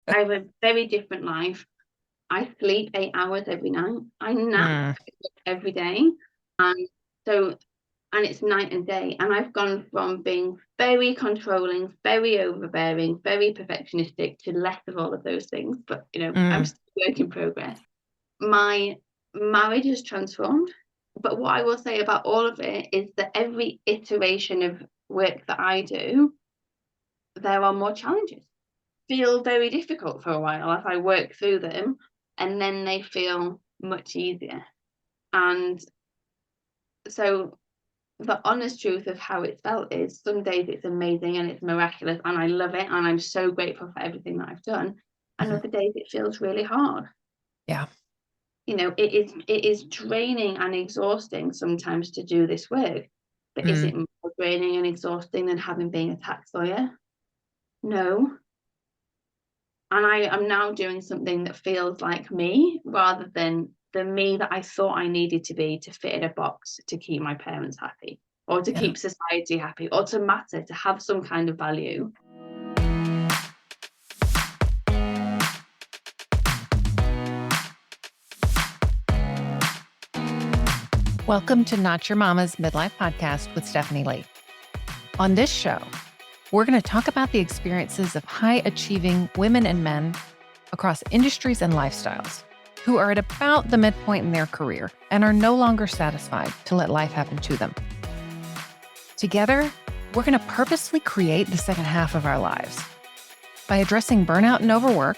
I have a very different life. I sleep 8 hours every night. I nap Mm, every day. And so, and it's night and day. And I've gone from being very controlling, very overbearing, very perfectionistic to less of all of those things. But, I'm mm, still a work in progress. My marriage has transformed. But what I will say about all of it is that every iteration of work that I do, there are more challenges. Feel very difficult for a while as I work through them, and then they feel much easier. And so the honest truth of how it's felt is some days it's amazing and it's miraculous and I love it and I'm so grateful for everything that I've done. And mhm. other days it feels really hard. Yeah. It is draining and exhausting sometimes to do this work. But is Mm. it more draining and exhausting than having been a tax lawyer? No. And I am now doing something that feels like me rather than the me that I thought I needed to be to fit in a box to keep my parents happy or to Yeah. keep society happy or to matter, to have some kind of value. Welcome to Not Your Mama's Midlife Podcast with Stephanie Lee. On this show, we're going to talk about the experiences of high achieving women and men across industries and lifestyles who are at about the midpoint in their career and are no longer satisfied to let life happen to them. Together, we're going to purposely create the second half of our lives by addressing burnout and overwork,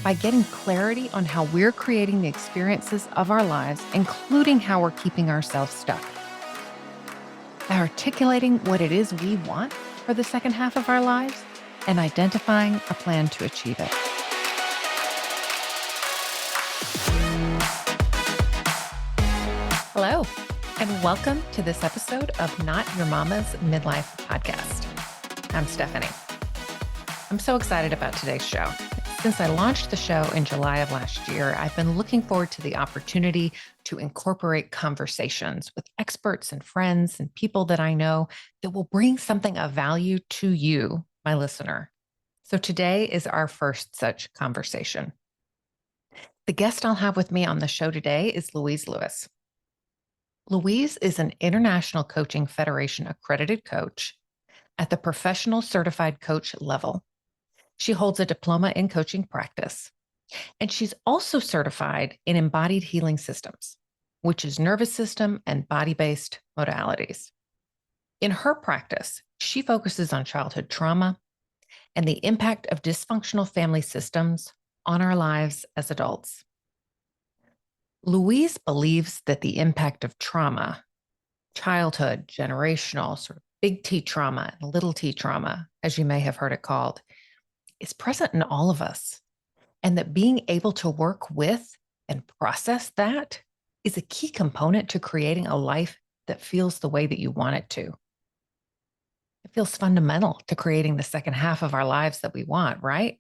by getting clarity on how we're creating the experiences of our lives, including how we're keeping ourselves stuck, by articulating what it is we want for the second half of our lives, and identifying a plan to achieve it. Hello, and welcome to this episode of Not Your Mama's Midlife Podcast. I'm Stephanie. I'm so excited about today's show. Since I launched the show in July of last year, I've been looking forward to the opportunity to incorporate conversations with experts and friends and people that I know that will bring something of value to you, my listener. So today is our first such conversation. The guest I'll have with me on the show today is Louise Lewis. Louise is an International Coaching Federation accredited coach at the professional certified coach level. She holds a diploma in coaching practice, and she's also certified in embodied healing systems, which is nervous system and body-based modalities. In her practice, she focuses on childhood trauma and the impact of dysfunctional family systems on our lives as adults. Louise believes that the impact of trauma, childhood, generational, sort of big T trauma and little t trauma, as you may have heard it called, is present in all of us. And that being able to work with and process that is a key component to creating a life that feels the way that you want it to. It feels fundamental to creating the second half of our lives that we want, right?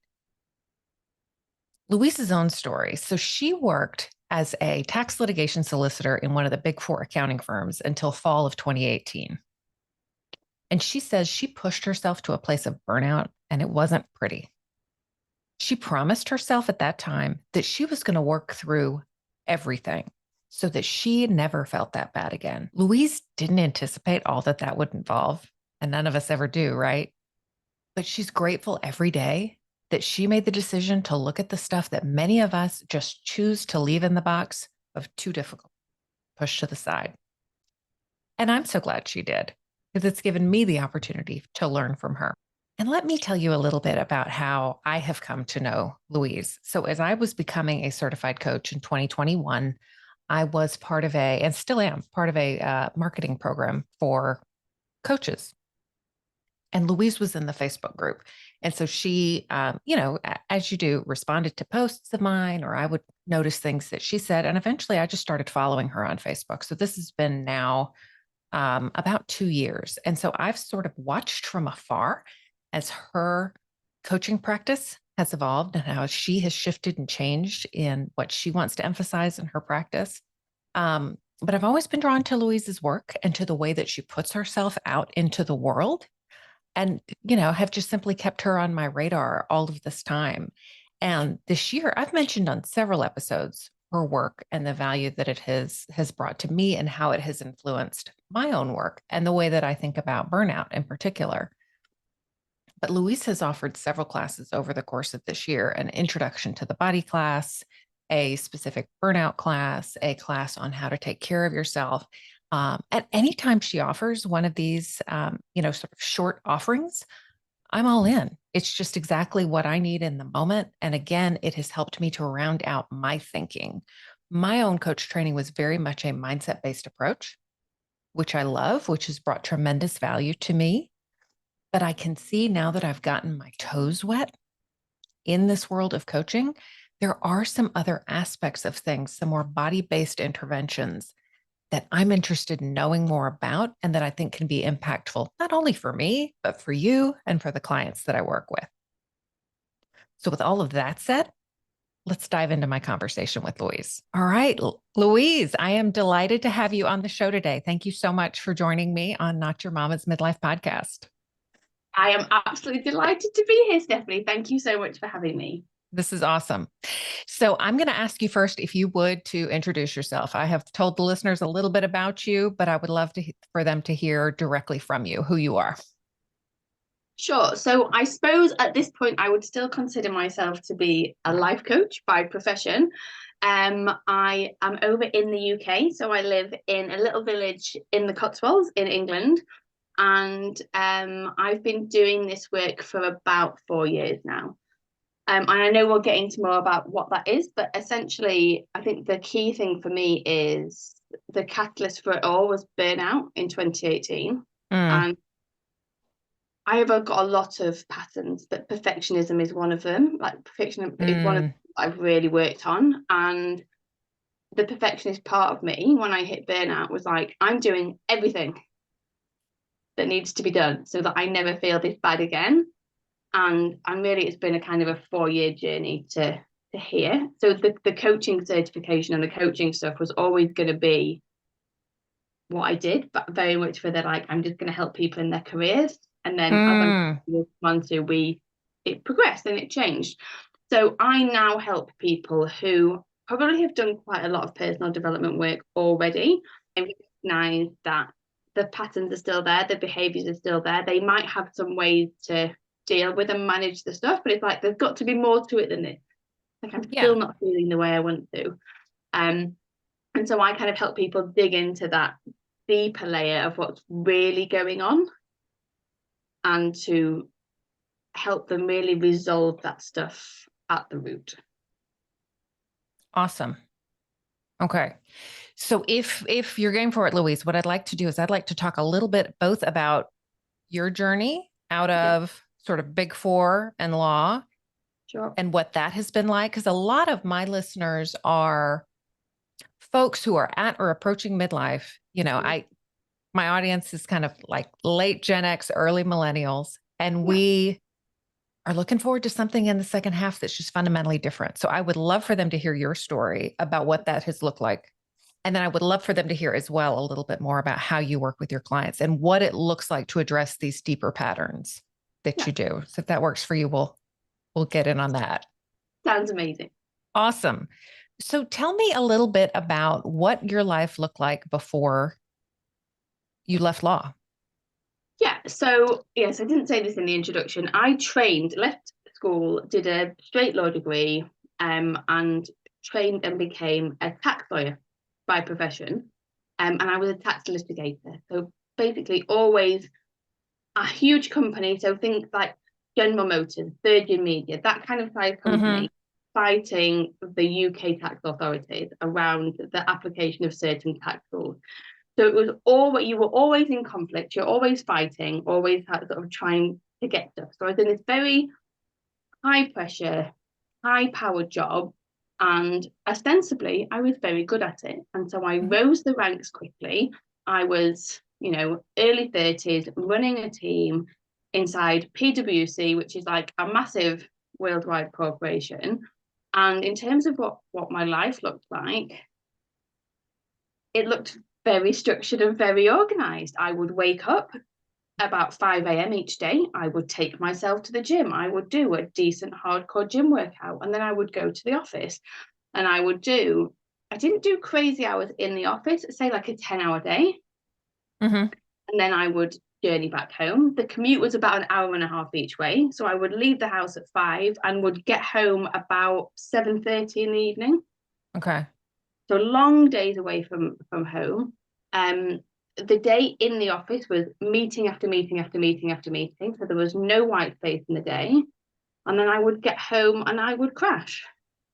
Louise's own story. So she worked as a tax litigation solicitor in one of the big four accounting firms until fall of 2018. And she says she pushed herself to a place of burnout and it wasn't pretty. She promised herself at that time that she was going to work through everything so that she never felt that bad again. Louise didn't anticipate all that that would involve, and none of us ever do, right? But she's grateful every day that she made the decision to look at the stuff that many of us just choose to leave in the box of too difficult, push to the side. And I'm so glad she did, because it's given me the opportunity to learn from her. And let me tell you a little bit about how I have come to know Louise. So, as I was becoming a certified coach in 2021, I was part of and still am part of a marketing program for coaches. And Louise was in the Facebook group. And so she, as you do, responded to posts of mine, or I would notice things that she said. And eventually I just started following her on Facebook. So this has been now about 2 years. And so I've sort of watched from afar as her coaching practice has evolved and how she has shifted and changed in what she wants to emphasize in her practice. But I've always been drawn to Louise's work and to the way that she puts herself out into the world and, have just simply kept her on my radar all of this time. And this year, I've mentioned on several episodes her work and the value that it has brought to me and how it has influenced my own work and the way that I think about burnout in particular. But Louise has offered several classes over the course of this year, an introduction to the body class, a specific burnout class, a class on how to take care of yourself. At any time she offers one of these, sort of short offerings, I'm all in. It's just exactly what I need in the moment. And again, it has helped me to round out my thinking. My own coach training was very much a mindset-based approach, which I love, which has brought tremendous value to me. But I can see now that I've gotten my toes wet in this world of coaching, there are some other aspects of things, some more body-based interventions that I'm interested in knowing more about and that I think can be impactful, not only for me, but for you and for the clients that I work with. So with all of that said, let's dive into my conversation with Louise. All right, Louise, I am delighted to have you on the show today. Thank you so much for joining me on Not Your Mama's Midlife podcast. I am absolutely delighted to be here, Stephanie. Thank you so much for having me. This is awesome. So I'm going to ask you first, if you would, to introduce yourself. I have told the listeners a little bit about you, but I would love for them to hear directly from you who you are. Sure. So I suppose at this point, I would still consider myself to be a life coach by profession. I am over in the UK, so I live in a little village in the Cotswolds in England. And I've been doing this work for about 4 years now. And I know we'll get into more about what that is, but essentially, I think the key thing for me is the catalyst for it all was burnout in 2018. And I have got a lot of patterns, but perfectionism is one of them. Like perfectionism is one of them I've really worked on. And the perfectionist part of me, when I hit burnout, was like, I'm doing everything that needs to be done so that I never feel this bad again. And really, it's been a kind of a 4-year journey to here. So the coaching certification and the coaching stuff was always going to be what I did, but very much for the like, I'm just going to help people in their careers. And then as I'm on to, it progressed and it changed. So I now help people who probably have done quite a lot of personal development work already and recognize that the patterns are still there, the behaviors are still there. They might have some ways to deal with and manage the stuff, but it's like there's got to be more to it than this. Like I'm still not feeling the way I want to. And so I kind of help people dig into that deeper layer of what's really going on and to help them really resolve that stuff at the root. Awesome. Okay. So if you're game for it, Louise, what I'd like to do is I'd like to talk a little bit both about your journey out of sort of Big Four and law and what that has been like. Because a lot of my listeners are folks who are at or approaching midlife. My audience is kind of like late Gen X, early millennials, and we are looking forward to something in the second half that's just fundamentally different. So I would love for them to hear your story about what that has looked like. And then I would love for them to hear as well a little bit more about how you work with your clients and what it looks like to address these deeper patterns that you do. So if that works for you, we'll get in on that. Sounds amazing. Awesome. So tell me a little bit about what your life looked like before you left law. Yeah. So yes, I didn't say this in the introduction. I left school, did a straight law degree, and trained and became a tax lawyer by profession. And I was a tax litigator. So basically always a huge company. So think like General Motors, Virgin Media, that kind of size company, fighting the UK tax authorities around the application of certain tax rules. So it was you were always in conflict, you're always fighting, always sort of trying to get stuff. So I was in this very high pressure, high powered job, and ostensibly I was very good at it. And so I rose the ranks quickly. I was, early 30s, running a team inside PwC, which is like a massive worldwide corporation. And in terms of what my life looked like, it looked very structured and very organized. I would wake up, about 5 a.m. each day, I would take myself to the gym. I would do a decent hardcore gym workout, and then I would go to the office and I didn't do crazy hours in the office, say like a 10-hour day. Mm-hmm. And then I would journey back home. The commute was about an hour and a half each way. So I would leave the house at 5 and would get home about 7:30 in the evening. Okay. So long days away from home. The day in the office was meeting after meeting after meeting after meeting. So there was no white space in the day. And then I would get home and I would crash.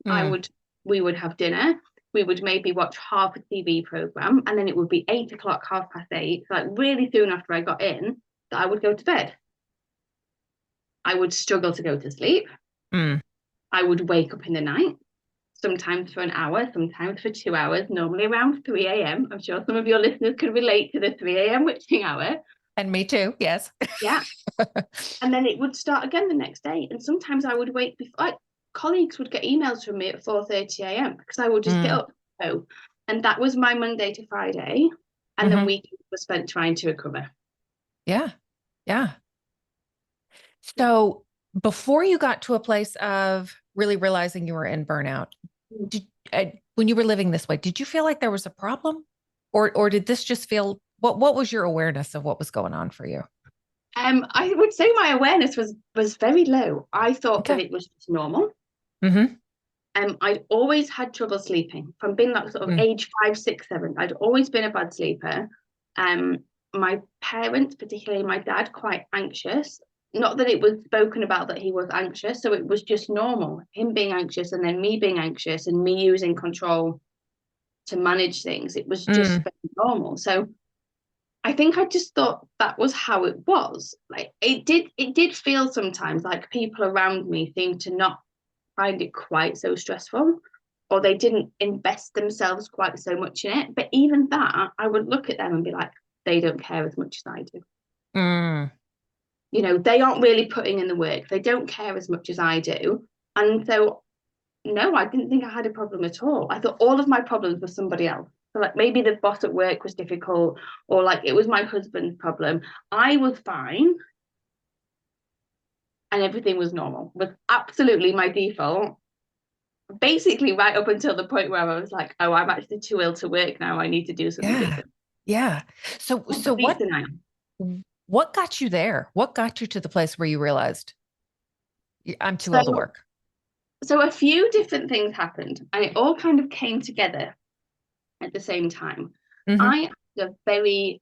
Mm. We would have dinner. We would maybe watch half a TV program, and then it would be 8 o'clock, 8:30, like really soon after I got in, that I would go to bed. I would struggle to go to sleep. Mm. I would wake up in the night, sometimes for an hour, sometimes for 2 hours, normally around 3 a.m. I'm sure some of your listeners can relate to the 3 a.m. witching hour. And me too. Yes. Yeah. And then it would start again the next day. And sometimes I would wake before, like, colleagues would get emails from me at 4:30 a.m. because I would just get Mm. up. Oh, and that was my Monday to Friday. And then Mm-hmm. weekends were spent trying to recover. Yeah. Yeah. So before you got to a place of really realizing you were in burnout, did, when you were living this way, did you feel like there was a problem, or did this just feel what was your awareness of what was going on for you? I would say my awareness was very low. I thought that Okay. it was just normal. Mm-hmm. I'd always had trouble sleeping from being like sort of Mm. age 5, 6, 7. I'd always been a bad sleeper. Um, my parents, particularly my dad, quite anxious. Not that it was spoken about that he was anxious, so it was just normal. Him being anxious and then me being anxious and me using control to manage things. It was just Mm. very normal. So I think I just thought that was how it was. Like it did feel sometimes like people around me seemed to not find it quite so stressful, or they didn't invest themselves quite so much in it. But even that, I would look at them and be like, they don't care as much as I do. Mm. They aren't really putting in the work. They don't care as much as I do. And so, no, I didn't think I had a problem at all. I thought all of my problems were somebody else. So, like, maybe the boss at work was difficult, or like it was my husband's problem. I was fine and everything was normal, was absolutely my default. Basically, right up until the point where I was like, oh, I'm actually too ill to work now. I need to do something Yeah. different. Yeah. So Complete denial. what got you there? What got you to the place where you realized I'm too ill to So, work? so a few different things happened, and it all kind of came together at the same time. Mm-hmm. I had a very,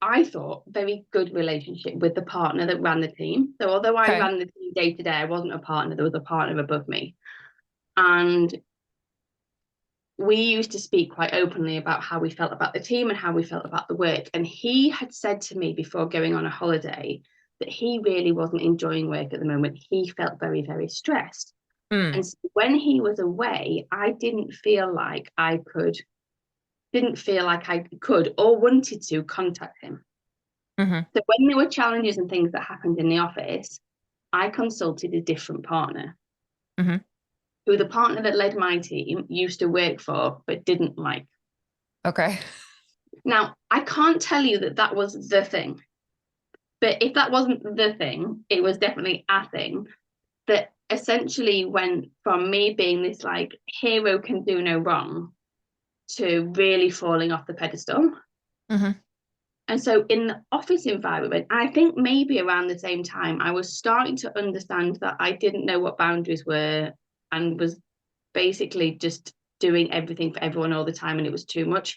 I thought, very good relationship with the partner that ran the team. So although I Okay. ran the team day to day, I wasn't a partner. There was a partner above me. And we used to speak quite openly about how we felt about the team and how we felt about the work. And he had said to me before going on a holiday that he really wasn't enjoying work at the moment. He felt very, very stressed. Mm. And so when he was away, I didn't feel like I could or wanted to contact him. Mm-hmm. So when there were challenges and things that happened in the office, I consulted a different partner Mm-hmm. who the partner that led my team used to work for but didn't like. Okay. Now, I can't tell you that that was the thing, but if that wasn't the thing, it was definitely a thing that essentially went from me being this like hero can do no wrong to really falling off the pedestal. Mm-hmm. And so in the office environment, I think maybe around the same time, I was starting to understand that I didn't know what boundaries were and was basically just doing everything for everyone all the time, and it was too much.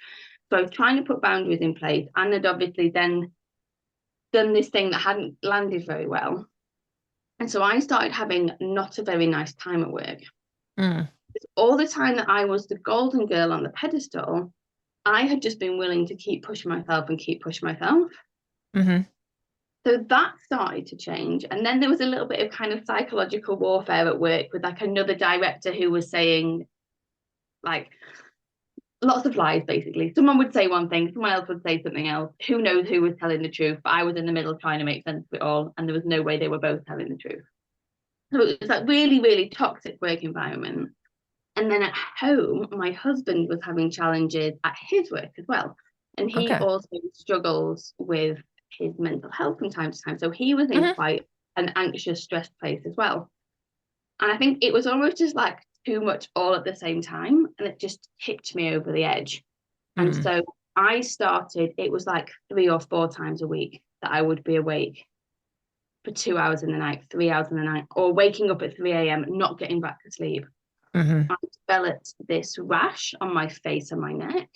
So I was trying to put boundaries in place and had obviously then done this thing that hadn't landed very well. And so I started having not a very nice time at work. Mm. All the time that I was the golden girl on the pedestal, I had just been willing to keep pushing myself and keep pushing myself. Mm-hmm. So that started to change. And then there was a little bit of kind of psychological warfare at work with like another director who was saying like lots of lies, basically. Someone would say one thing, someone else would say something else. Who knows who was telling the truth? But I was in the middle trying to make sense of it all. And there was no way they were both telling the truth. So it was like really, really toxic work environment. And then at home, my husband was having challenges at his work as well. And he Okay. also struggles with his mental health from time to time. So he was in Mm-hmm. quite an anxious, stressed place as well. And I think it was almost just like too much all at the same time. And it just tipped me over the edge. And Mm. so I started, it was like 3 or 4 times a week that I would be awake for 2 hours in the night, 3 hours in the night, or waking up at 3 a.m., not getting back to sleep. Mm-hmm. I developed this rash on my face and my neck.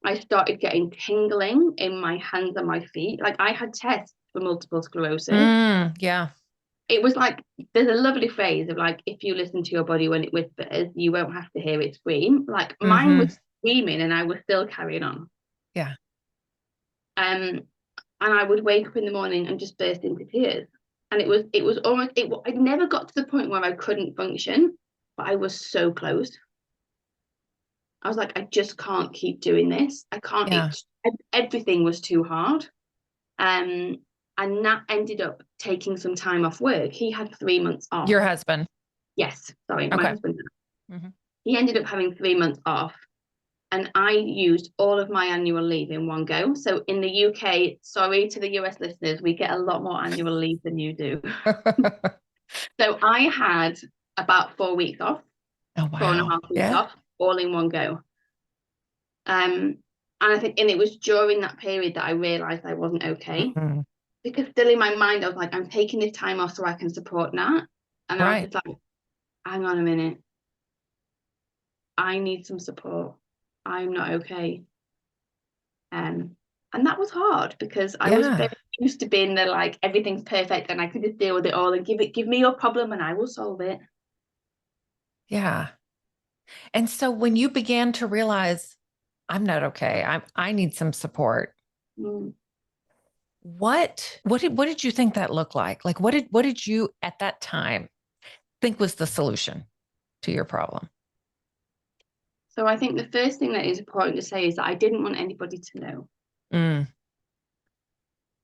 I started getting tingling in my hands and my feet. Like I had tests for multiple sclerosis. Yeah. It was like, there's a lovely phrase of like, if you listen to your body when it whispers, you won't have to hear it scream. Like mine Mm-hmm. was screaming and I was still carrying on. Yeah. And I would wake up in the morning and just burst into tears. And it was almost, I never got to the point where I couldn't function, but I was so close. I was like, I just can't keep doing this. I can't, Yeah. everything was too hard. Um, and Nat ended up taking some time off work. He had 3 months off. Your husband. Yes, sorry, my Okay. husband. Mm-hmm. He ended up having 3 months off, and I used all of my annual leave in one go. So in the UK, sorry to the US listeners, we get a lot more annual leave than you do. So I had about 4 weeks off, Oh, 4.5 weeks yeah. off, all in one go. And I think, and it was during that period that I realized I wasn't okay, Mm-hmm. because still in my mind, I was like, I'm taking this time off so I can support Nat. And I was Right. just like, hang on a minute. I need some support. I'm not okay. And that was hard because I was Yeah. very used to being the like everything's perfect and I could just deal with it all and give me your problem and I will solve it. Yeah. And so when you began to realize I'm not okay, I need some support. Mm. What did you think that looked like? Like what did you at that time think was the solution to your problem? So I think the first thing that is important to say is that I didn't want anybody to know. Mm.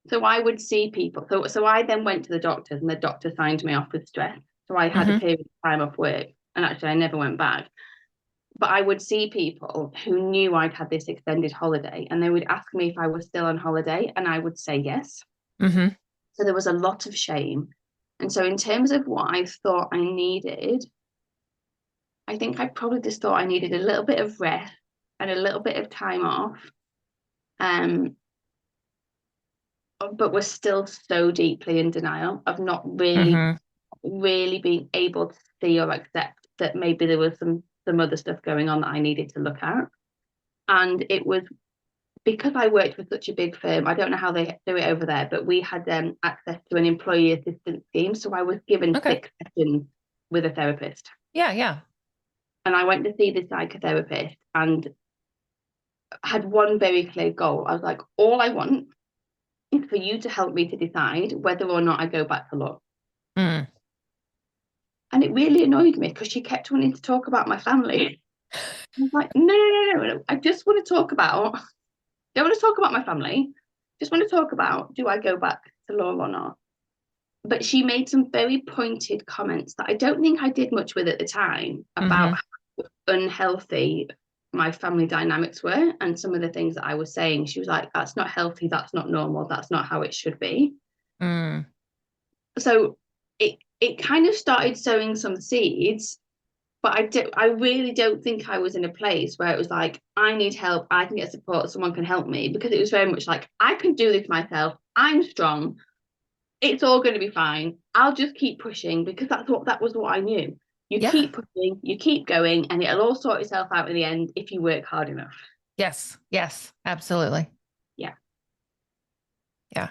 So I would see people. So I then went to the doctors and the doctor signed me off with stress. So I had a Mm-hmm. period of time off work and actually I never went back. But I would see people who knew I'd had this extended holiday and they would ask me if I was still on holiday and I would say yes. Mm-hmm. So there was a lot of shame. And so in terms of what I thought I needed, I think I probably just thought I needed a little bit of rest and a little bit of time off. Um, but was still so deeply in denial of not really, Mm-hmm. really being able to see or accept that maybe there was some other stuff going on that I needed to look at. And it was because I worked with such a big firm. I don't know how they do it over there, but we had access to an employee assistance scheme. So I was given Okay. 6 sessions with a therapist. Yeah, yeah. And I went to see the psychotherapist and had one very clear goal. I was like, all I want is for you to help me to decide whether or not I go back to law. Mm. And it really annoyed me because she kept wanting to talk about my family. I was like, no. I just want to talk about, don't want to talk about my family. Just want to talk about, do I go back to law or not? But she made some very pointed comments that I don't think I did much with at the time about Mm-hmm. how unhealthy my family dynamics were and some of the things that I was saying. She was like, that's not healthy, that's not normal, that's not how it should be. Mm. So it kind of started sowing some seeds, but I really don't think I was in a place where it was like, I need help, I can get support, someone can help me, because it was very much like, I can do this myself, I'm strong, it's all going to be fine. I'll just keep pushing, because that was what I knew. You Yeah. keep pushing, you keep going, and it'll all sort itself out in the end if you work hard enough. Yes. Yes. Absolutely. Yeah. Yeah.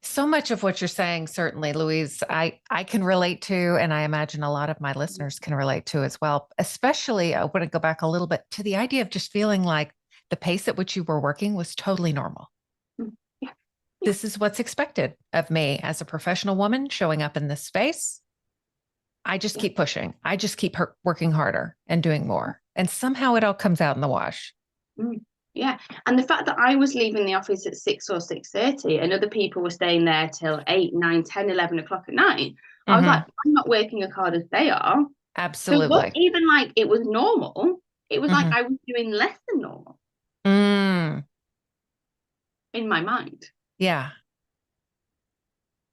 So much of what you're saying, certainly, Louise, I can relate to, and I imagine a lot of my listeners can relate to as well. Especially, I want to go back a little bit to the idea of just feeling like the pace at which you were working was totally normal. Mm. Yeah. This is what's expected of me as a professional woman showing up in this space. I just Yeah. keep pushing. I just keep working harder and doing more. And somehow it all comes out in the wash. Mm. Yeah. And the fact that I was leaving the office at 6 or 6:30 and other people were staying there till 8, 9, 10, 11 o'clock at night, I was like, Mm-hmm. I'm not working as hard as they are. So it wasn't Absolutely. even like it was normal. It was like Mm-hmm. I was doing less than normal Mm. in my mind. Yeah.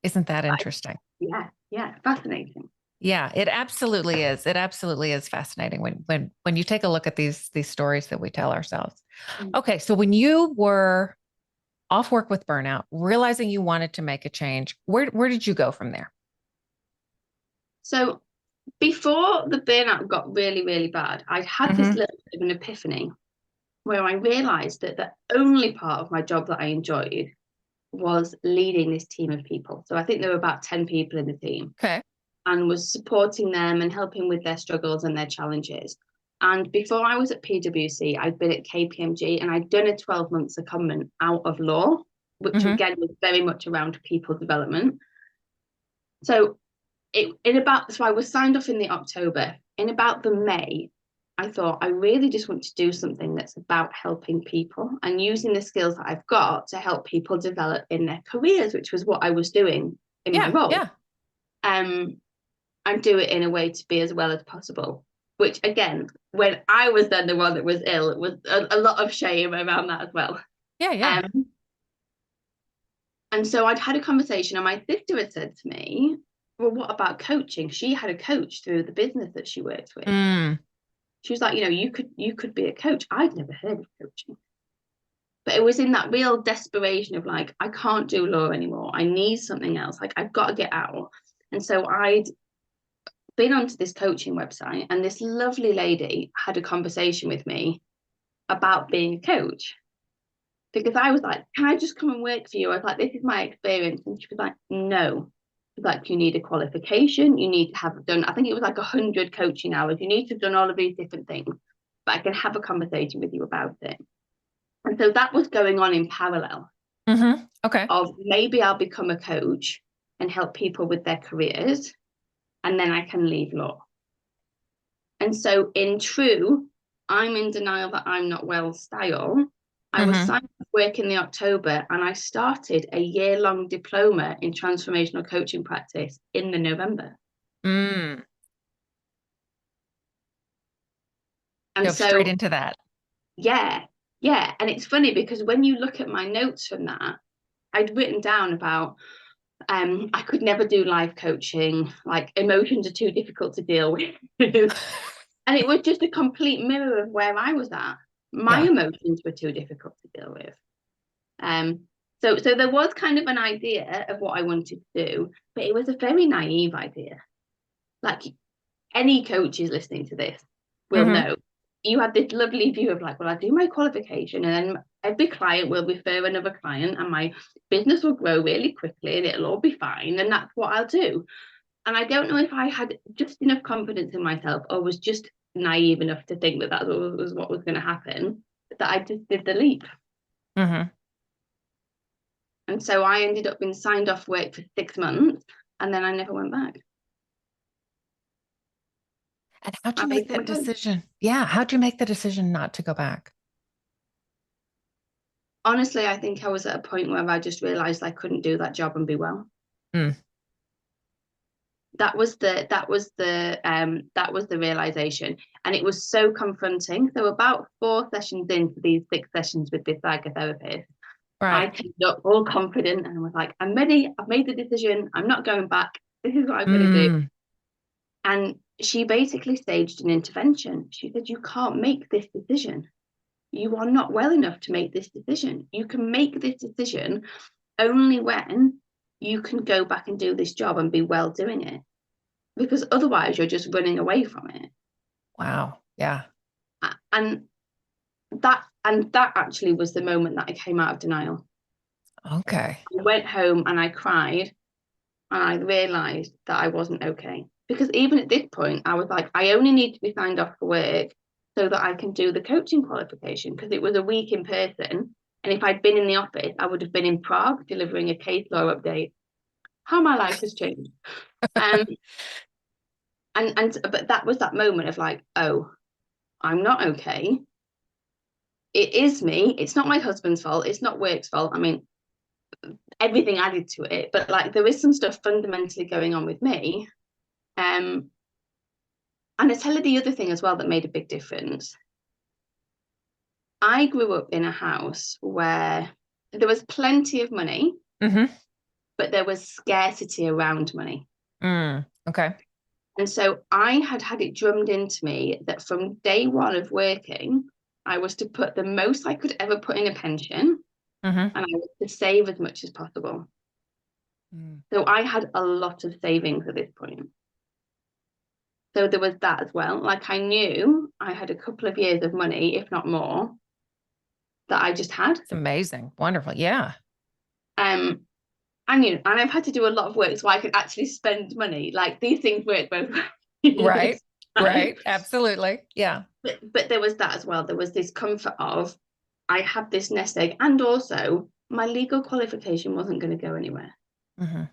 Isn't that interesting? Yeah, fascinating. Yeah, it absolutely is. It absolutely is fascinating when you take a look at these stories that we tell ourselves. Mm. Okay, so when you were off work with burnout, realizing you wanted to make a change, where did you go from there? So before the burnout got really, really bad, I'd had this Mm-hmm. little bit of an epiphany where I realized that the only part of my job that I enjoyed was leading this team of people. So I think there were about 10 people in the team, Okay. and was supporting them and helping with their struggles and their challenges. And before I was at PwC, I'd been at KPMG and I'd done a 12-month secondment out of law, which Mm-hmm. again was very much around people development. So so I was signed off in the October. In about the May, I thought I really just want to do something that's about helping people and using the skills that I've got to help people develop in their careers, which was what I was doing in my Yeah, role. yeah. Um, and do it in a way to be as well as possible. Which again, when I was then the one that was ill, it was a lot of shame around that as well. Yeah, yeah. Um, and so I'd had a conversation, and my sister had said to me, "Well, what about coaching?" She had a coach through the business that she worked with. Mm, She was like, you could be a coach. I'd never heard of coaching. But it was in that real desperation of like, I can't do law anymore. I need something else. Like I've got to get out. And so I'd been onto this coaching website, and this lovely lady had a conversation with me about being a coach, because I was like, can I just come and work for you? I was like, this is my experience. And she was like, no. She's like, you need a qualification. You need to have done, I think it was like 100 coaching hours. You need to have done all of these different things, but I can have a conversation with you about it. And so that was going on in parallel mm-hmm. Okay. of maybe I'll become a coach and help people with their careers, and then I can leave law. And so, in true, I'm in denial that I'm not well style, I was Mm-hmm. signed up work in the October, and I started a year-long diploma in transformational coaching practice in the November. Mm. And Dove straight so, into that. yeah, yeah. And it's funny because when you look at my notes from that, I'd written down about I could never do life coaching, like emotions are too difficult to deal with. And it was just a complete mirror of where I was at. My Yeah. emotions were too difficult to deal with. Um, so there was kind of an idea of what I wanted to do, but it was a very naive idea. Like any coaches listening to this will Mm-hmm. know, you had this lovely view of like, well, I do my qualification, and then every client will refer another client, and my business will grow really quickly, and it'll all be fine, and that's what I'll do. And I don't know if I had just enough confidence in myself, or was just naive enough to think that that was what was going to happen, that I just did the leap. Mm-hmm. And so I ended up being signed off work for 6 months, and then I never went back. And how'd I you make became a that coach. decision? Yeah. How'd you make the decision not to go back? Honestly, I think I was at a point where I just realized I couldn't do that job and be well. Mm. That was the realization, and it was so confronting. So about 4 sessions into these 6 sessions with this psychotherapist, I Right. turned up all confident and was like, I'm ready, I've made the decision, I'm not going back, this is what I'm going to do. Mm. And she basically staged an intervention. She said, you can't make this decision. You are not well enough to make this decision. You can make this decision only when you can go back and do this job and be well doing it, because otherwise you're just running away from it. Wow. Yeah. And that actually was the moment that I came out of denial. Okay. I went home and I cried, and I realized that I wasn't okay. Because even at this point, I was like, I only need to be signed off for work so that I can do the coaching qualification, because it was a week in person. And if I'd been in the office, I would have been in Prague delivering a case law update. How my life has changed. Um, but that was that moment of like, oh, I'm not okay. It is me. It's not my husband's fault. It's not work's fault. I mean, everything added to it, but like there is some stuff fundamentally going on with me. Um, and I tell you the other thing as well that made a big difference. I grew up in a house where there was plenty of money, Mm-hmm. but there was scarcity around money. Okay. And so I had it drummed into me that from day one of working, I was to put the most I could ever put in a pension, Mm-hmm. and I was to save as much as possible. Mm. So I had a lot of savings at this point. So there was that as well. Like I knew I had a couple of years of money, if not more, that I just had. It's amazing. Wonderful. Yeah. Um, and I've had to do a lot of work so I could actually spend money. Like these things work both Right. ways. Right? Right. Absolutely. Yeah. But there was that as well. There was this comfort of I had this nest egg, and also my legal qualification wasn't going to go anywhere. Mm-hmm.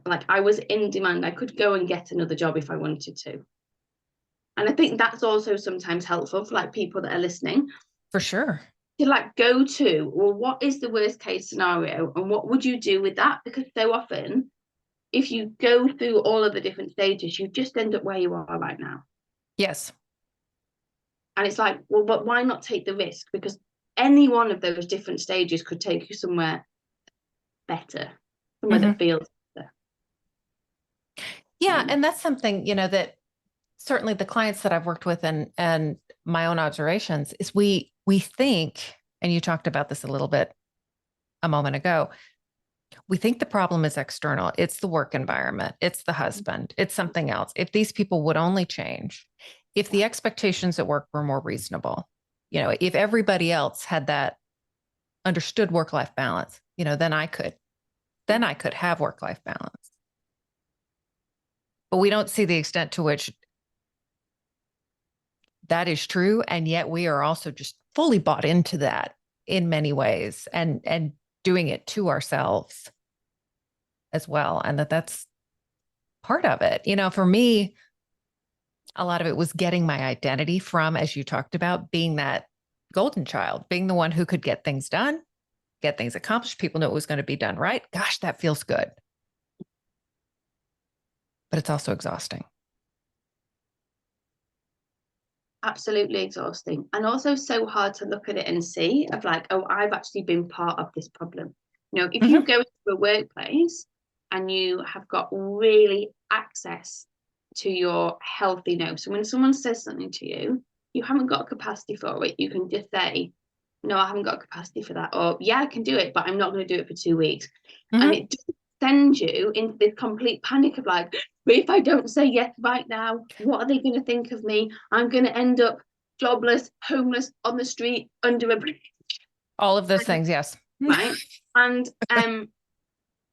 Like I was in demand. I could go and get another job if I wanted to. And I think that's also sometimes helpful for like people that are listening For sure. to like go to, well, what is the worst case scenario and what would you do with that? Because so often, if you go through all of the different stages, you just end up where you are right now. Yes. And it's like, well, but why not take the risk? Because any one of those different stages could take you somewhere better, somewhere Mm-hmm. that feels better. Yeah. And that's something, that certainly the clients that I've worked with and my own observations is we think, and you talked about this a little bit a moment ago, we think the problem is external. It's the work environment. It's the husband. It's something else. If these people would only change, if the expectations at work were more reasonable, if everybody else had that understood work-life balance, then I could have work-life balance. But we don't see the extent to which that is true. And yet we are also just fully bought into that in many ways and doing it to ourselves as well. And that's part of it. For me, a lot of it was getting my identity from, as you talked about, being that golden child, being the one who could get things done, get things accomplished. People knew it was going to be done right. Gosh, that feels good. But it's also exhausting. Absolutely exhausting. And also so hard to look at it and see of like, oh, I've actually been part of this problem. If you Mm-hmm. go into a workplace and you have got really access to your healthy no. So when someone says something to you, you haven't got capacity for it. You can just say, no, I haven't got capacity for that. Or yeah, I can do it, but I'm not going to do it for 2 weeks. And Mm-hmm. it just sends you into this complete panic of like, but if I don't say yes right now, what are they going to think of me? I'm going to end up jobless, homeless, on the street, under a bridge. All of those things, yes. Right.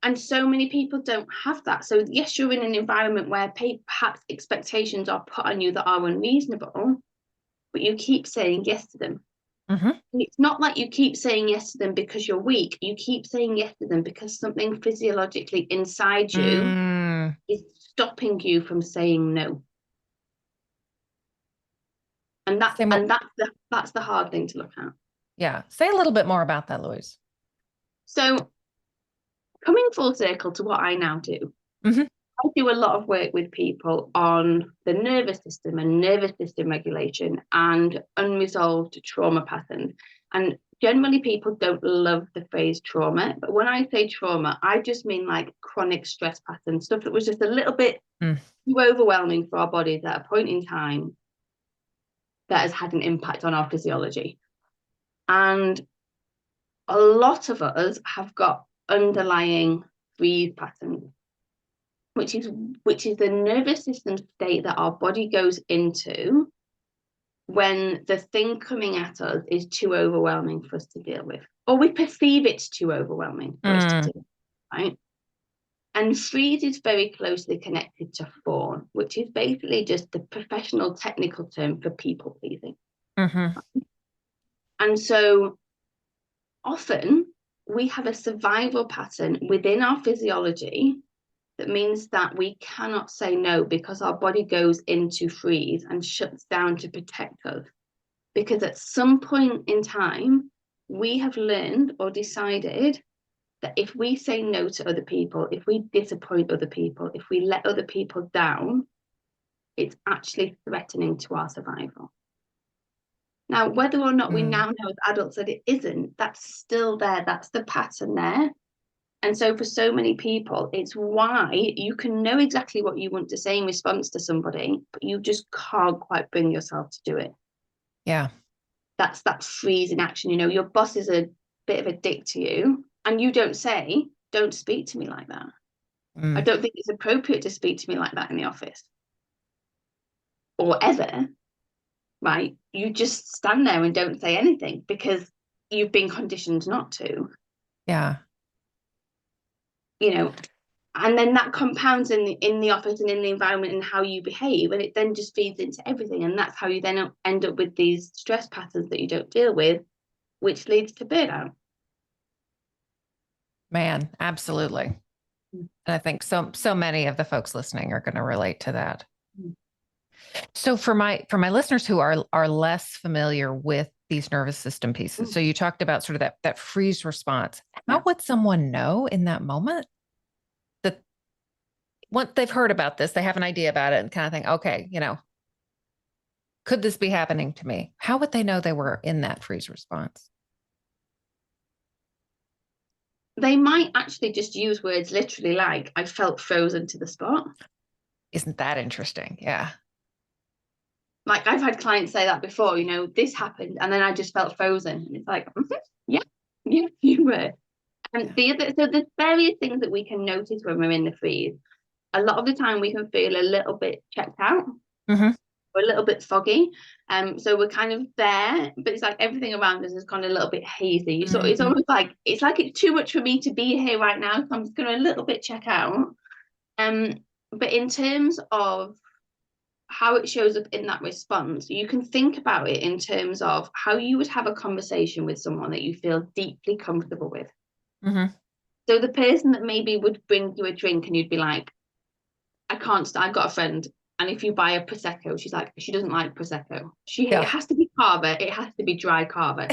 And so many people don't have that. So yes, you're in an environment where perhaps expectations are put on you that are unreasonable, but you keep saying yes to them. Mm-hmm. It's not like you keep saying yes to them because you're weak. You keep saying yes to them because something physiologically inside you is stopping you from saying no. And that's the hard thing to look at. Yeah. Say a little bit more about that, Louise. So coming full circle to what I now do, Mm-hmm. I do a lot of work with people on the nervous system and nervous system regulation and unresolved trauma patterns. And generally people don't love the phrase trauma, but when I say trauma, I just mean like chronic stress patterns, stuff that was just a little bit too overwhelming for our bodies at a point in time that has had an impact on our physiology. And a lot of us have got underlying freeze patterns, which is the nervous system state that our body goes into when the thing coming at us is too overwhelming for us to deal with, or we perceive it's too overwhelming for us to deal with, right? And freeze is very closely connected to fawn, which is basically just the professional technical term for people pleasing. Mm-hmm. And so often we have a survival pattern within our physiology that means that we cannot say no because our body goes into freeze and shuts down to protect us. Because at some point in time, we have learned or decided that if we say no to other people, if we disappoint other people, if we let other people down, it's actually threatening to our survival. Now, whether or not we now know as adults that it isn't, that's still there. That's the pattern there. And so for so many people, it's why you can know exactly what you want to say in response to somebody, but you just can't quite bring yourself to do it. Yeah. That's that freeze in action. You know, your boss is a bit of a dick to you, and you don't say, don't speak to me like that. I don't think it's appropriate to speak to me like that in the office or ever, right? You just stand there and don't say anything because you've been conditioned not to. Yeah. You know, and then that compounds in the office and in the environment and how you behave, and it then just feeds into everything, and that's how you then end up with these stress patterns that you don't deal with, which leads to burnout. Man, absolutely. And I think so many of the folks listening are going to relate to that. So for my listeners who are less familiar with these nervous system pieces, so you talked about sort of that freeze response. How would someone know in that moment that once they've heard about this, they have an idea about it and kind of think, okay, you know, could this be happening to me? How would they know they were in that freeze response? They might actually just use words literally like, I felt frozen to the spot. Isn't that interesting? Yeah. Like I've had clients say that before, you know, this happened and then I just felt frozen. And it's like, yeah, you were. And so there's various things that we can notice when we're in the freeze. A lot of the time we can feel a little bit checked out. Or a little bit foggy, so we're kind of there, but it's like everything around us has gone a little bit hazy. So it's almost like it's too much for me to be here right now, so I'm just going to a little bit check out. But in terms of how it shows up in that response, you can think about it in terms of how you would have a conversation with someone that you feel deeply comfortable with. So the person that maybe would bring you a drink and you'd be like, I've got a friend, and if you buy a Prosecco, she's like, she doesn't like Prosecco. It has to be Cava, it has to be dry Cava.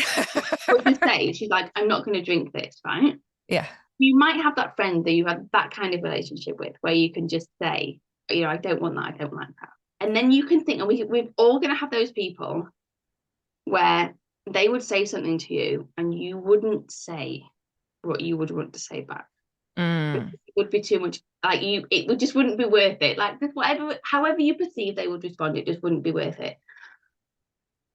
But to say, she's like, I'm not going to drink this, right? Yeah. You might have that friend that you have that kind of relationship with where you can just say, you know, I don't want that, I don't like that. And then you can think, and we're all going to have those people where they would say something to you and you wouldn't say what you would want to say back. It would be too much, like it just wouldn't be worth it. Like however you perceive they would respond, it just wouldn't be worth it.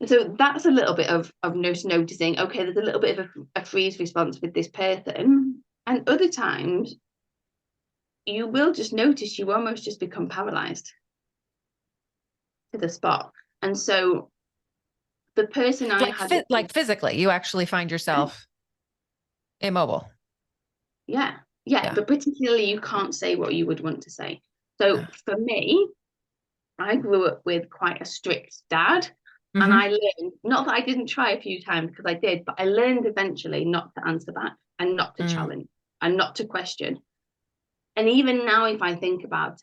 So that's a little bit of noticing, okay, there's a little bit of a freeze response with this person. And other times you will just notice you almost just become paralyzed to the spot. And so the person like physically, you actually find yourself immobile. Yeah. But particularly you can't say what you would want to say. So for me, I grew up with quite a strict dad. And I learned, not that I didn't try a few times because I did, but I learned eventually not to answer back and not to challenge and not to question. And even now, if I think about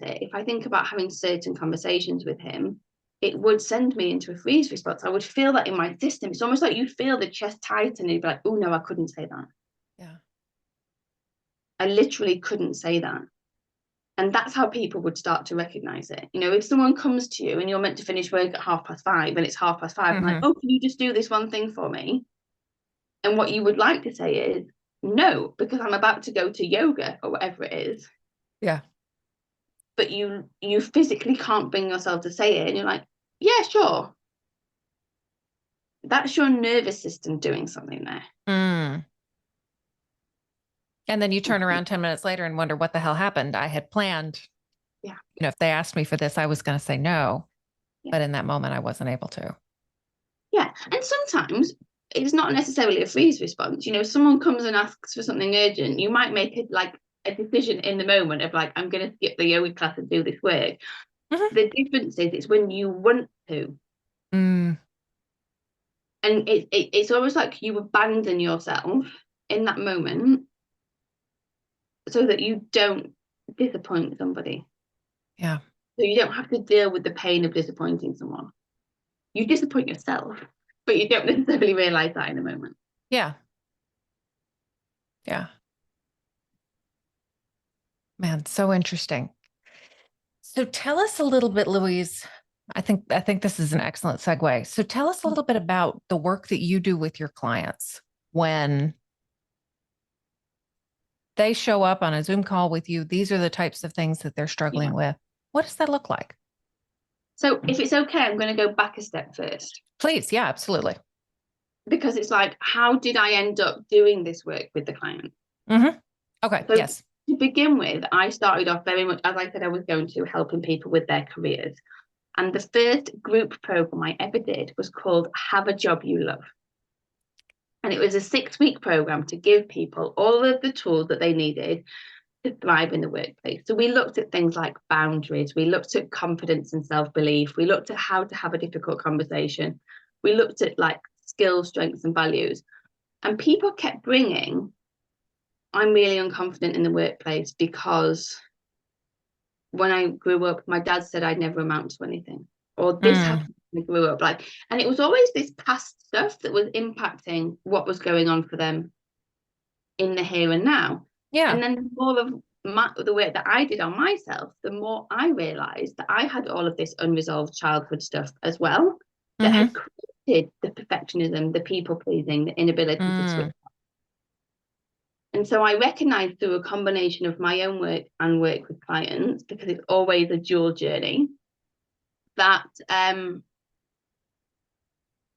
having certain conversations with him, it would send me into a freeze response. I would feel that in my system. It's almost like you'd feel the chest tighten and you'd be like, oh no, I couldn't say that. Yeah. I literally couldn't say that. And that's how people would start to recognize it. You know, if someone comes to you and you're meant to finish work at 5:30 and it's 5:30, I'm like, oh, can you just do this one thing for me? And what you would like to say is, no, because I'm about to go to yoga or whatever it is. Yeah. But you physically can't bring yourself to say it. And you're like, yeah, sure. That's your nervous system doing something there. And then you turn around 10 minutes later and wonder what the hell happened. I had planned. Yeah. You know, if they asked me for this, I was going to say no. Yeah. But in that moment, I wasn't able to. Yeah. And sometimes it's not necessarily a freeze response. You know, someone comes and asks for something urgent. You might make it like a decision in the moment of like, I'm going to skip the yoga class and do this work. The difference is it's when you want to. And it's almost like you abandon yourself in that moment so that you don't disappoint somebody. Yeah. So you don't have to deal with the pain of disappointing someone. You disappoint yourself, but you don't necessarily realize that in the moment. Yeah. Yeah. Man, so interesting. So tell us a little bit, Louise, I think this is an excellent segue. So tell us a little bit about the work that you do with your clients when they show up on a Zoom call with you. These are the types of things that they're Yeah. struggling with. What does that look like? So if it's okay, I'm going to go back a step first, Please. Yeah, absolutely. because it's like, how did I end up doing this work with the client? Mm-hmm. Okay. So Yes. to begin with, I started off very much, as I said, I was going to helping people with their careers. And the first group program I ever did was called Have a Job You Love. And it was a 6-week program to give people all of the tools that they needed to thrive in the workplace. So we looked at things like boundaries, we looked at confidence and self-belief, we looked at how to have a difficult conversation, we looked at like skills, strengths, and values. And people kept bringing, I'm really unconfident in the workplace because when I grew up, my dad said I'd never amount to anything, or this happened when I grew up. Like, and it was always this past stuff that was impacting what was going on for them in the here and now. Yeah. And then the more of the work that I did on myself, the more I realized that I had all of this unresolved childhood stuff as well that Mm-hmm. had created the perfectionism, the people pleasing, the inability to switch. Mm. And so I recognized through a combination of my own work and work with clients, because it's always a dual journey, that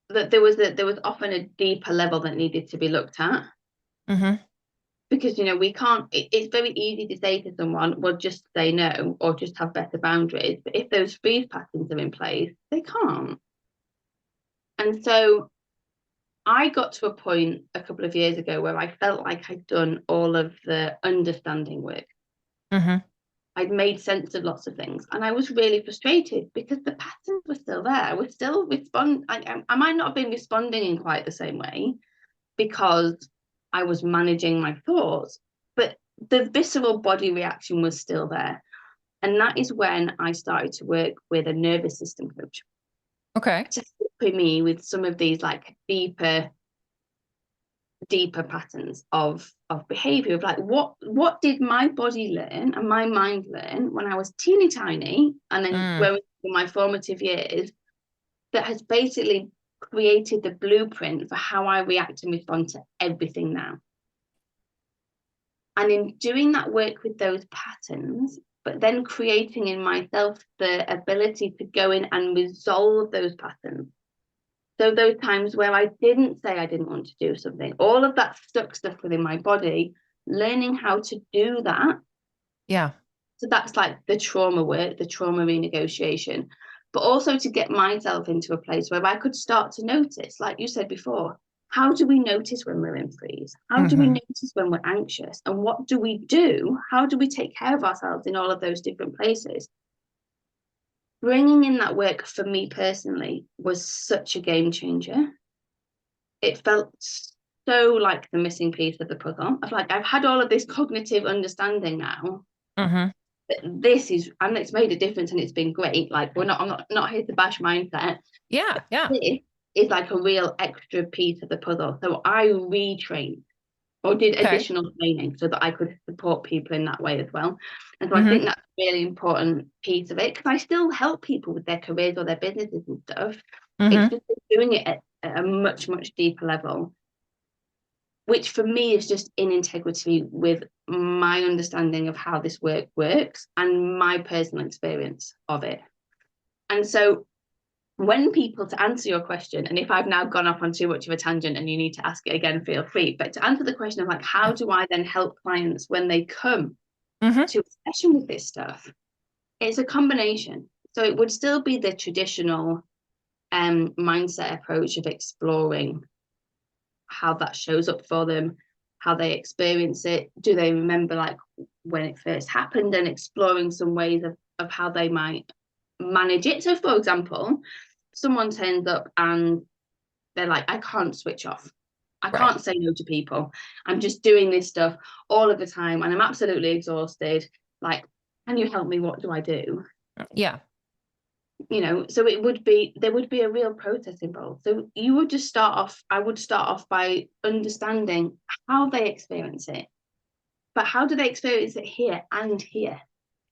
that there was often a deeper level that needed to be looked at. Mm-hmm. Because we can't, it's very easy to say to someone, well, just say no or just have better boundaries, but if those freeze patterns are in place, they can't. And so I got to a point a couple of years ago where I felt like I'd done all of the understanding work. Mm-hmm. I'd made sense of lots of things, and I was really frustrated because the patterns were still there. I was still I might not have been responding in quite the same way because I was managing my thoughts, but the visceral body reaction was still there. And that is when I started to work with a nervous system coach Okay. to help me with some of these like deeper patterns of behavior, of like what did my body learn and my mind learn when I was teeny tiny and then growing through my formative years, that has basically created the blueprint for how I react and respond to everything now. And in doing that work with those patterns, but then creating in myself the ability to go in and resolve those patterns. So those times where I didn't say I didn't want to do something, all of that stuck stuff within my body, learning how to do that. Yeah. So that's like the trauma work, the trauma renegotiation, but also to get myself into a place where I could start to notice, like you said before, how do we notice when we're in freeze? How do we Mm-hmm. notice when we're anxious? And what do we do? How do we take care of ourselves in all of those different places? Bringing in that work for me personally was such a game changer. It felt so like the missing piece of the puzzle. Of like, I've had all of this cognitive understanding now. Mm-hmm. This is, and it's made a difference and it's been great. Like, I'm not here to bash mindset. Yeah. Yeah. This is like a real extra piece of the puzzle. So I retrained or did Okay. additional training so that I could support people in that way as well. And so I Mm-hmm. think that's a really important piece of it, because I still help people with their careers or their businesses and stuff. It's Mm-hmm. just doing it at a much, much deeper level, which for me is just in integrity with my understanding of how this work works and my personal experience of it. And so when people, to answer your question, and if I've now gone off on too much of a tangent and you need to ask it again, feel free. But to answer the question of like, how do I then help clients when they come Mm-hmm. to a session with this stuff? It's a combination. So it would still be the traditional mindset approach of exploring how that shows up for them, how they experience it. Do they remember like when it first happened, and exploring some ways of how they might manage it. So for example, someone turns up and they're like, I can't switch off. I Right. can't say no to people. I'm just doing this stuff all of the time and I'm absolutely exhausted. Like, can you help me? What do I do? Yeah. So there would be a real process involved. So I would start off by understanding how they experience it, but how do they experience it here and here?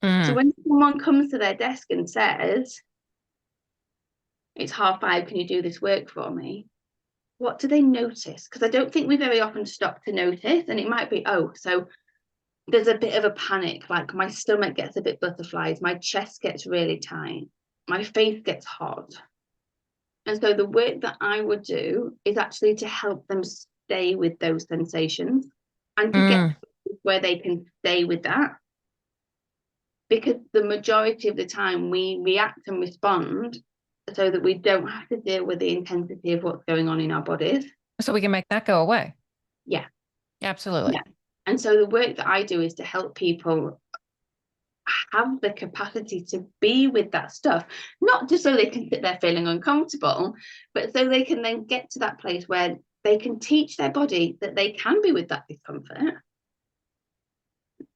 So Mm. when someone comes to their desk and says, it's 5:30, can you do this work for me? What do they notice? Because I don't think we very often stop to notice. And it might be, oh, so there's a bit of a panic, like my stomach gets a bit butterflies, my chest gets really tight, my face gets hot. And so the work that I would do is actually to help them stay with those sensations and to get where they can stay with that. Because the majority of the time we react and respond so that we don't have to deal with the intensity of what's going on in our bodies. So we can make that go away. Yeah. Absolutely. Yeah. And so the work that I do is to help people have the capacity to be with that stuff, not just so they can sit there feeling uncomfortable, but so they can then get to that place where they can teach their body that they can be with that discomfort.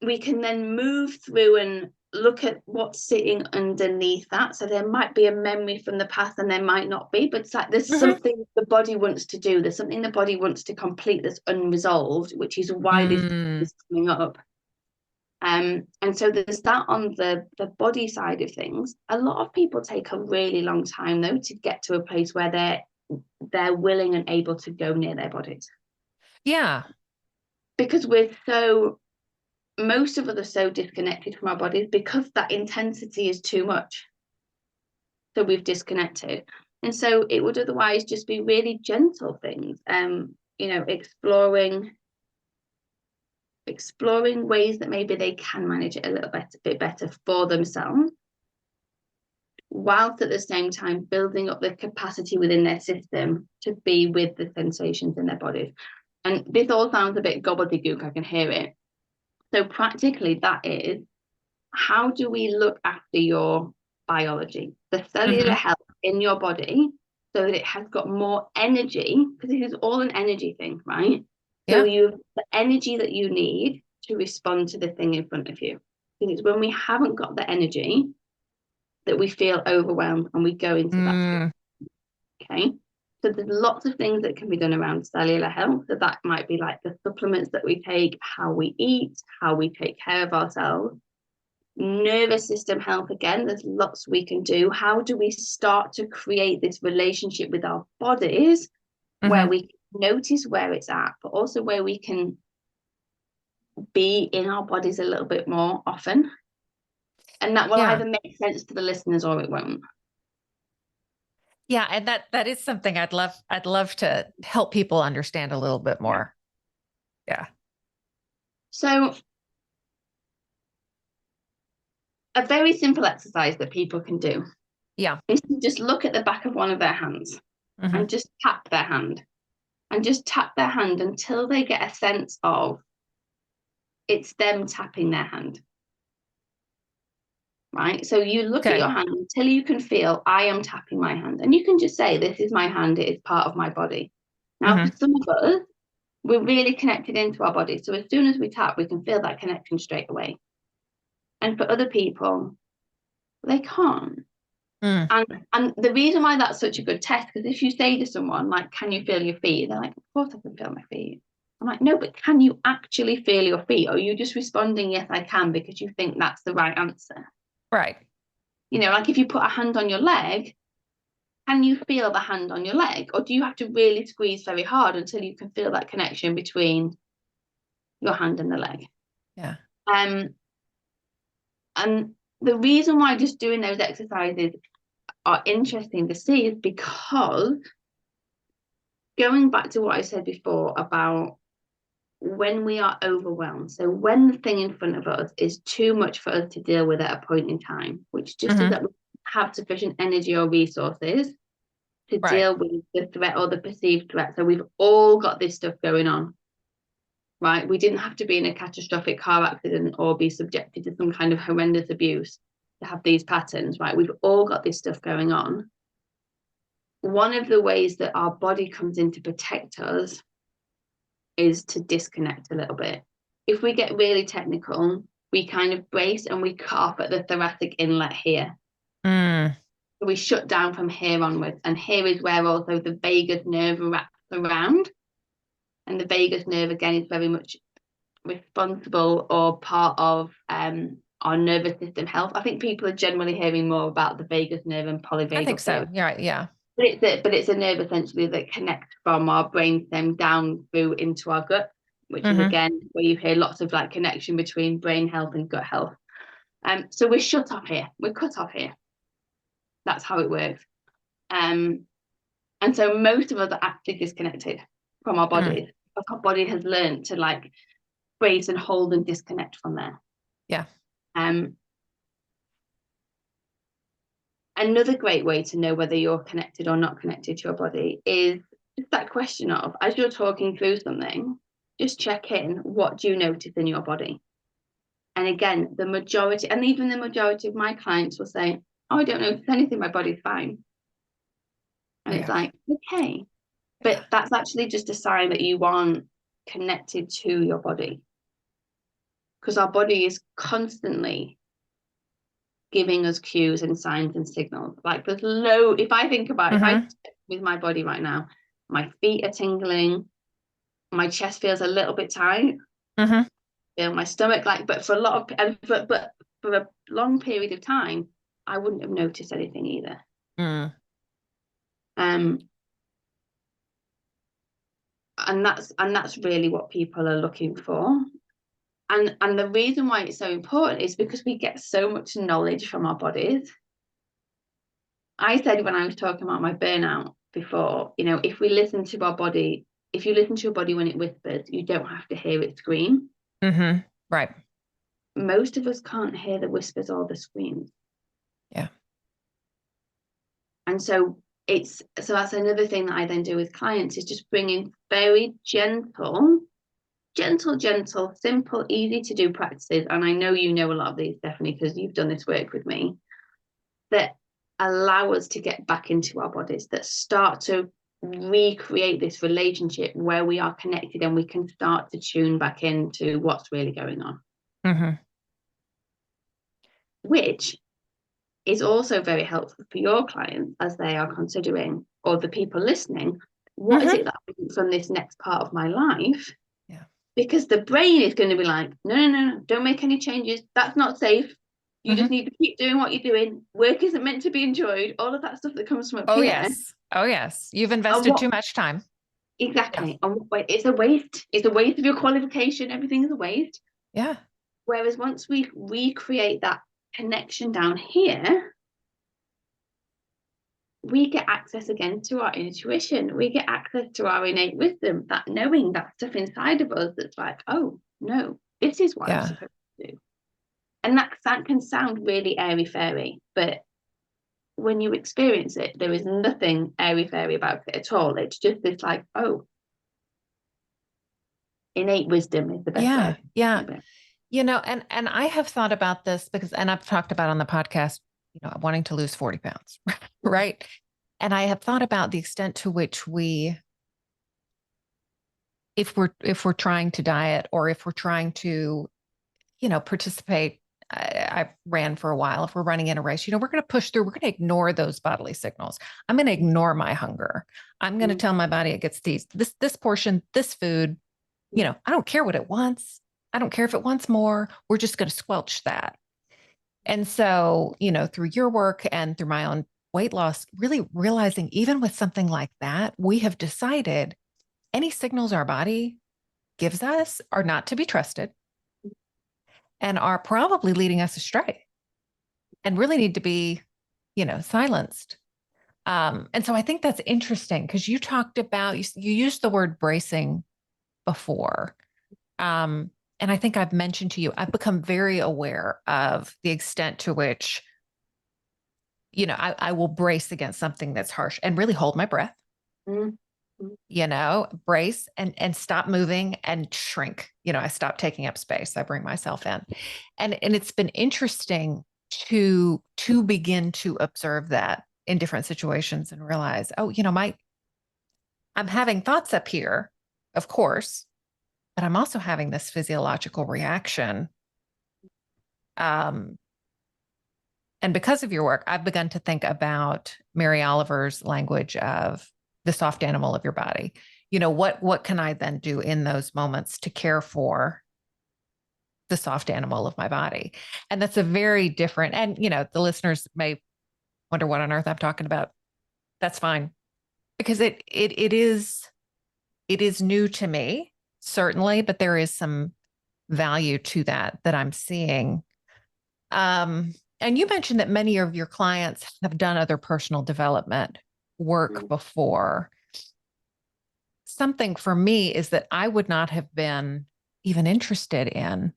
We can then move through and look at what's sitting underneath that. So there might be a memory from the past and there might not be, but it's like there's something the body wants to do. There's something the body wants to complete that's unresolved, which is why this is coming up. And so there's that on the body side of things. A lot of people take a really long time though to get to a place where they're willing and able to go near their bodies. Yeah. Because most of us are so disconnected from our bodies because that intensity is too much. So we've disconnected. And so it would otherwise just be really gentle things, exploring ways that maybe they can manage it a little bit better for themselves, whilst at the same time building up the capacity within their system to be with the sensations in their bodies. And this all sounds a bit gobbledygook, I can hear it. So practically that is, how do we look after your biology, the cellular health in your body, so that it has got more energy, because this is all an energy thing, right? So you have the energy that you need to respond to the thing in front of you. And it's when we haven't got the energy that we feel overwhelmed and we go into that. Okay. So there's lots of things that can be done around cellular health. So that might be like the supplements that we take, how we eat, how we take care of ourselves. Nervous system health, again, there's lots we can do. How do we start to create this relationship with our bodies where we notice where it's at, but also where we can be in our bodies a little bit more often? And that will either make sense to the listeners or it won't. Yeah, and that is something I'd love to help people understand a little bit more. Yeah. So a very simple exercise that people can do is to just look at the back of one of their hands and just tap their hand. And just tap their hand until they get a sense of it's them tapping their hand. Right? So you look at your hand until you can feel, I am tapping my hand. And you can just say, this is my hand, it is part of my body. Now, for some of us, we're really connected into our body. So as soon as we tap, we can feel that connection straight away. And for other people, they can't. And the reason why that's such a good test, because if you say to someone, like, can you feel your feet? They're like, of course I can feel my feet. I'm like, no, but can you actually feel your feet? Or are you just responding, yes, I can, because you think that's the right answer? Right. Like if you put a hand on your leg, can you feel the hand on your leg? Or do you have to really squeeze very hard until you can feel that connection between your hand and the leg? Yeah. And the reason why just doing those exercises are interesting to see is because, going back to what I said before about when we are overwhelmed, so when the thing in front of us is too much for us to deal with at a point in time, which just is that we have sufficient energy or resources to deal with the threat or the perceived threat. So we've all got this stuff going on, right? We didn't have to be in a catastrophic car accident or be subjected to some kind of horrendous abuse to have these patterns, right? We've all got this stuff going on. One of the ways that our body comes in to protect us is to disconnect a little bit. If we get really technical, we kind of brace and we cut off at the thoracic inlet here. So we shut down from here onwards. And here is where also the vagus nerve wraps around. And the vagus nerve, again, is very much responsible or part of our nervous system health. I think people are generally hearing more about the vagus nerve and I think polyvagal so. nerve. Yeah. Yeah. But it's a nerve essentially that connects from our brainstem down through into our gut, which is again where you hear lots of like connection between brain health and gut health. So we're shut off here. We're cut off here. That's how it works. And so most of us are actually disconnected from our bodies. Our body has learned to like brace and hold and disconnect from there. Yeah. Another great way to know whether you're connected or not connected to your body is just that question of, as you're talking through something, just check in. What do you notice in your body? And again, the majority, and even the majority of my clients will say, oh, I don't notice anything. My body's fine. And it's like, okay. But that's actually just a sign that you aren't connected to your body. Because our body is constantly giving us cues and signs and signals. Like there's if I think about if I with my body right now, my feet are tingling, my chest feels a little bit tight, feel my stomach like, but for a lot of but for a long period of time, I wouldn't have noticed anything either. And that's really what people are looking for. And the reason why it's so important is because we get so much knowledge from our bodies. I said when I was talking about my burnout before, if we listen to our body, if you listen to your body when it whispers, you don't have to hear it scream. Right. Most of us can't hear the whispers or the screams. Yeah. And so that's another thing that I then do with clients is just bringing very gentle, simple, easy to do practices. And I know you know a lot of these, Stephanie, because you've done this work with me, that allow us to get back into our bodies, that start to recreate this relationship where we are connected and we can start to tune back into what's really going on. Which is also very helpful for your clients as they are considering, or the people listening, what is it that I want from this next part of my life? Yeah. Because the brain is going to be like, no, don't make any changes. That's not safe. You just need to keep doing what you're doing. Work isn't meant to be enjoyed. All of that stuff that comes from up here. Oh, yes. You've invested too much time. Exactly. Yeah. And it's a waste. It's a waste of your qualification. Everything is a waste. Yeah. Whereas once we recreate that connection down here, we get access again to our intuition. We get access to our innate wisdom, that knowing, that stuff inside of us that's like, oh, no, this is what I'm supposed to do. And that can sound really airy-fairy, but when you experience it, there is nothing airy-fairy about it at all. It's just this like, oh, innate wisdom is the best way. Yeah. And I have thought about this because, and I've talked about on the podcast, wanting to lose 40 pounds, right? And I have thought about the extent to which if we're trying to diet or if we're trying to, participate, I ran for a while. If we're running in a race, we're going to push through. We're going to ignore those bodily signals. I'm going to ignore my hunger. I'm going to tell my body it gets this portion, this food. I don't care what it wants. I don't care if it wants more. We're just going to squelch that. And so, through your work and through my own weight loss, really realizing even with something like that, we have decided any signals our body gives us are not to be trusted and are probably leading us astray and really need to be, silenced. And so I think that's interesting because you talked about, you used the word bracing before. And I think I've mentioned to you, I've become very aware of the extent to which, I will brace against something that's harsh and really hold my breath, brace and stop moving and shrink. I stop taking up space. I bring myself in. And it's been interesting to begin to observe that in different situations and realize, oh, I'm having thoughts up here, of course, but I'm also having this physiological reaction. And because of your work, I've begun to think about Mary Oliver's language of the soft animal of your body. What can I then do in those moments to care for the soft animal of my body. And that's a very different, and the listeners may wonder what on earth I'm talking about. That's fine. Because it is new to me, certainly, but there is some value to that I'm seeing. And you mentioned that many of your clients have done other personal development work before. Something for me is that I would not have been even interested in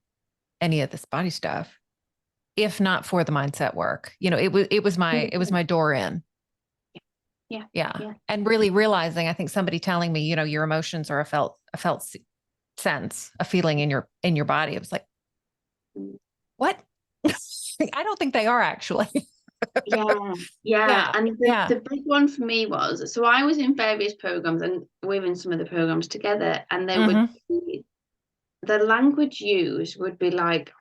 any of this body stuff if not for the mindset work. It was my door in. Yeah. Yeah. And really realizing, I think somebody telling me, your emotions are a felt sense, a feeling in your body. It was like, what? I don't think they are actually. Yeah. Yeah. And Yeah. the big one for me was, so I was in various programs, and we're in some of the programs together, and there would be, the language used would be like,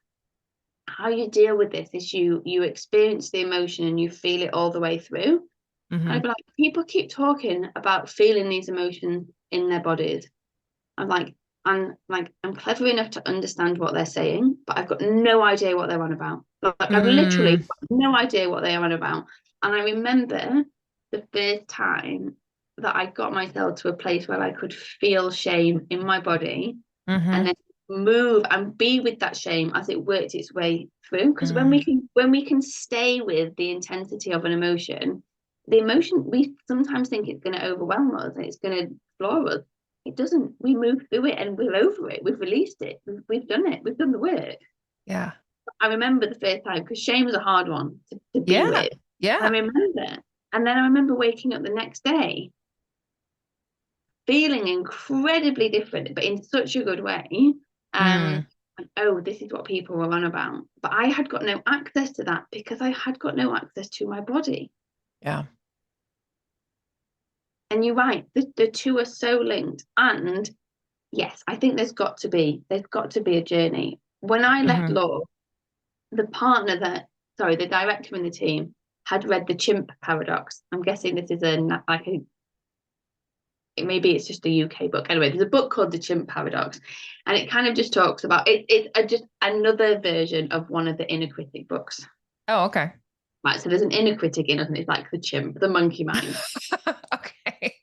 how you deal with this is you experience the emotion and you feel it all the way through. I'd be like, people keep talking about feeling these emotions in their bodies. I'm like, I'm clever enough to understand what they're saying, but I've got no idea what they're on about. Like I've literally got no idea what they're on about. And I remember the first time that I got myself to a place where I could feel shame in my body and then move and be with that shame as it worked its way through. Because when we can stay with the intensity of an emotion, the emotion, we sometimes think it's going to overwhelm us and it's going to floor us. It doesn't. We move through it and we're over it. We've released it. We've done it. We've done the work. Yeah. I remember the first time, because shame was a hard one to be Yeah. with. Yeah. I remember. And then I remember waking up the next day feeling incredibly different, but in such a good way. Oh, this is what people were on about. But I had got no access to that because I had got no access to my body. Yeah. And you're right, the two are so linked. And yes, I think there's got to be a journey. When I left law, the director in the team had read The Chimp Paradox. I'm guessing this is maybe it's just a UK book. Anyway, there's a book called The Chimp Paradox, and it kind of just talks about it's just another version of one of the inner critic books. Oh, okay. Right, so there's an inner critic in us, and it's like the chimp, the monkey mind. Okay.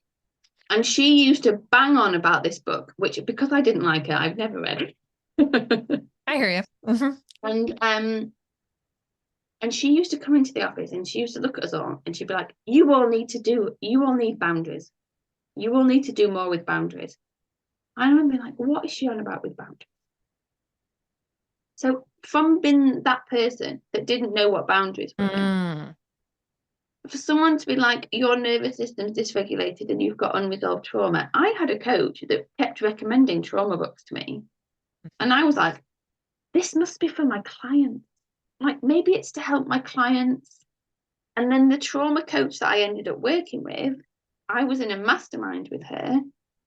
And she used to bang on about this book, which, because I didn't like it, I've never read it. I hear you. And she used to come into the office and she used to look at us all and she'd be like, you all need boundaries. You all need to do more with boundaries. I remember like, what is she on about with boundaries? So from being that person that didn't know what boundaries were, for someone to be like, your nervous system's dysregulated and you've got unresolved trauma. I had a coach that kept recommending trauma books to me. And I was like, this must be for my clients. Like, maybe it's to help my clients. And then the trauma coach that I ended up working with, I was in a mastermind with her,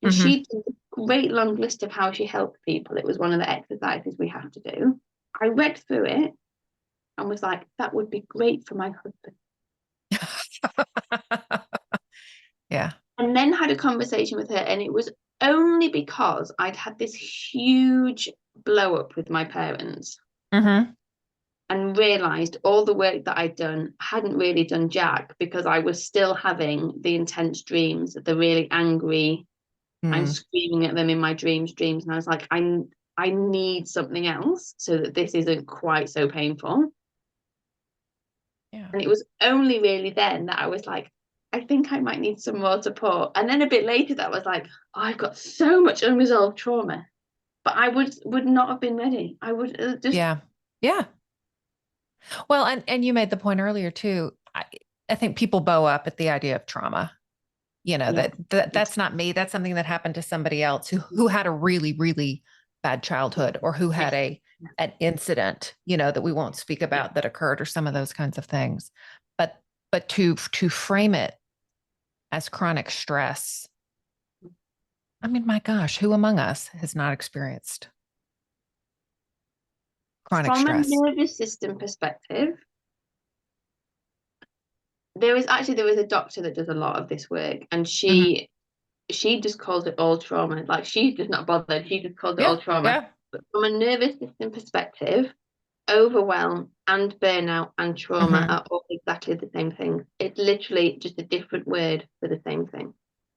and she did a great long list of how she helped people. It was one of the exercises we have to do. I read through it and was like, that would be great for my husband. Yeah. And then had a conversation with her, and it was only because I'd had this huge blow up with my parents. And realized all the work that I'd done hadn't really done jack, because I was still having the intense dreams, the really angry, I'm screaming at them in my dreams. And I was like, I need something else so that this isn't quite so painful. Yeah. And it was only really then that I was like, I think I might need some more support. And then a bit later that was like, oh, I've got so much unresolved trauma, but I would not have been ready. I would just Yeah. Well, and you made the point earlier too. I think people bow up at the idea of trauma. That's not me. That's something that happened to somebody else who had a really, really bad childhood, or who had an incident, that we won't speak about, that occurred, or some of those kinds of things. But to frame it as chronic stress, I mean, my gosh, who among us has not experienced chronic from stress? a nervous system perspective, there was a doctor that does a lot of this work, and she just calls it all trauma. Like, she's just not bothered. She just calls it all trauma. But from a nervous system perspective, overwhelm and burnout and trauma Mhm. are all exactly the same thing. It's literally just a different word for the same thing.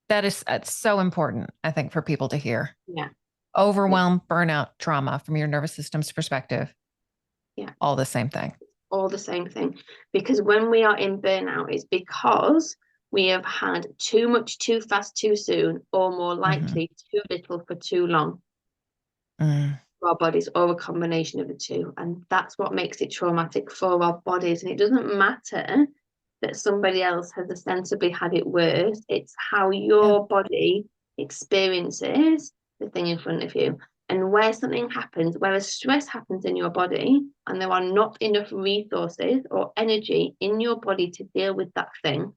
That's so important, I think, for people to hear. Yeah, yeah, Overwhelm, burnout, trauma from your nervous system's perspective, yeah. all the same thing. All the same thing. Because when we are in burnout, it's because we have had too much too fast too soon, or more Mhm. likely too little for too long Mm. for our bodies, or a combination of the two. And that's what makes it traumatic for our bodies. And it doesn't matter that somebody else has ostensibly had it worse, it's how Yeah. your body experiences the thing in front of you. And where something happens, where a stress happens in your body, and there are not enough resources or energy in your body to deal with that thing,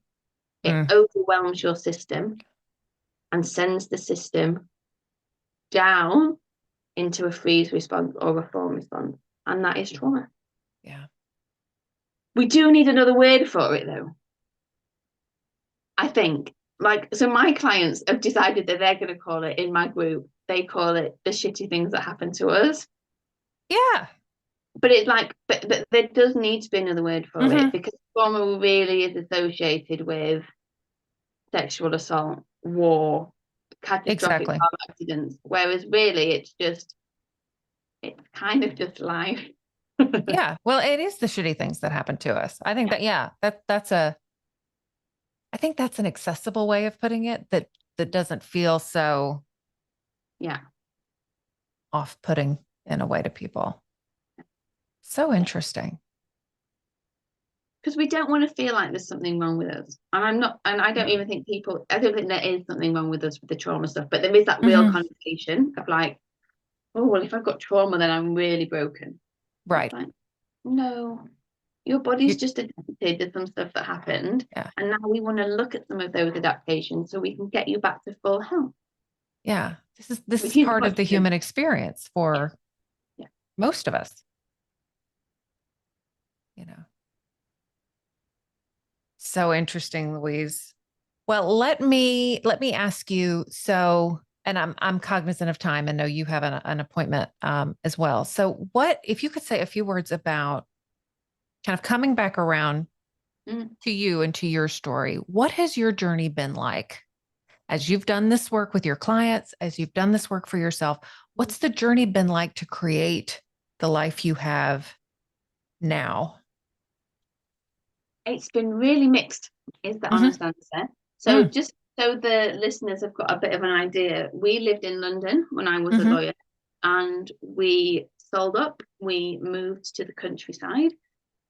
it Mm. overwhelms your system and sends the system down into a freeze response or a fawn response. And that is trauma. Yeah. We do need another word for it, though. I think. Like, so my clients have decided that they're going to call it, in my group, they call it the shitty things that happen to us. Yeah. But it's like, but there does need to be another word for it, Mhm. because trauma really is associated with sexual assault, war, catastrophic Exactly. car accidents, whereas really it's kind of just life. Yeah. Well, it is the shitty things that happen to us. I think Yeah, that, yeah, I think that's an accessible way of putting it that doesn't feel so yeah, off-putting in a way to people. So yeah. interesting. Because we don't want to feel like there's something wrong with us. And I'm not, and I don't No. even think I don't think there is something wrong with us with the trauma stuff, but there is that real Mhm. connotation of like, oh, well, if I've got trauma, then I'm really broken. It's Right. like, no, your body's You, just adapted to some stuff that happened. yeah. And now we want to look at some of those adaptations so we can get you back to full health, Yeah. This is which is part of what, the human experience yeah, for yeah. most of us, you know. So interesting, Louise. Well, let me ask you. So, and I'm cognizant of time and know you have an appointment as well. So, what if you could say a few words about kind of coming back around Mm. to you and to your story? What has your journey been like as you've done this work with your clients, as you've done this work for yourself? What's the journey been like to create the life you have now? It's been really mixed, is the Hmm. honest answer. So just so the listeners have got a bit of an idea, we lived in London when I was a Hmm. lawyer, and we sold up, we moved to the countryside.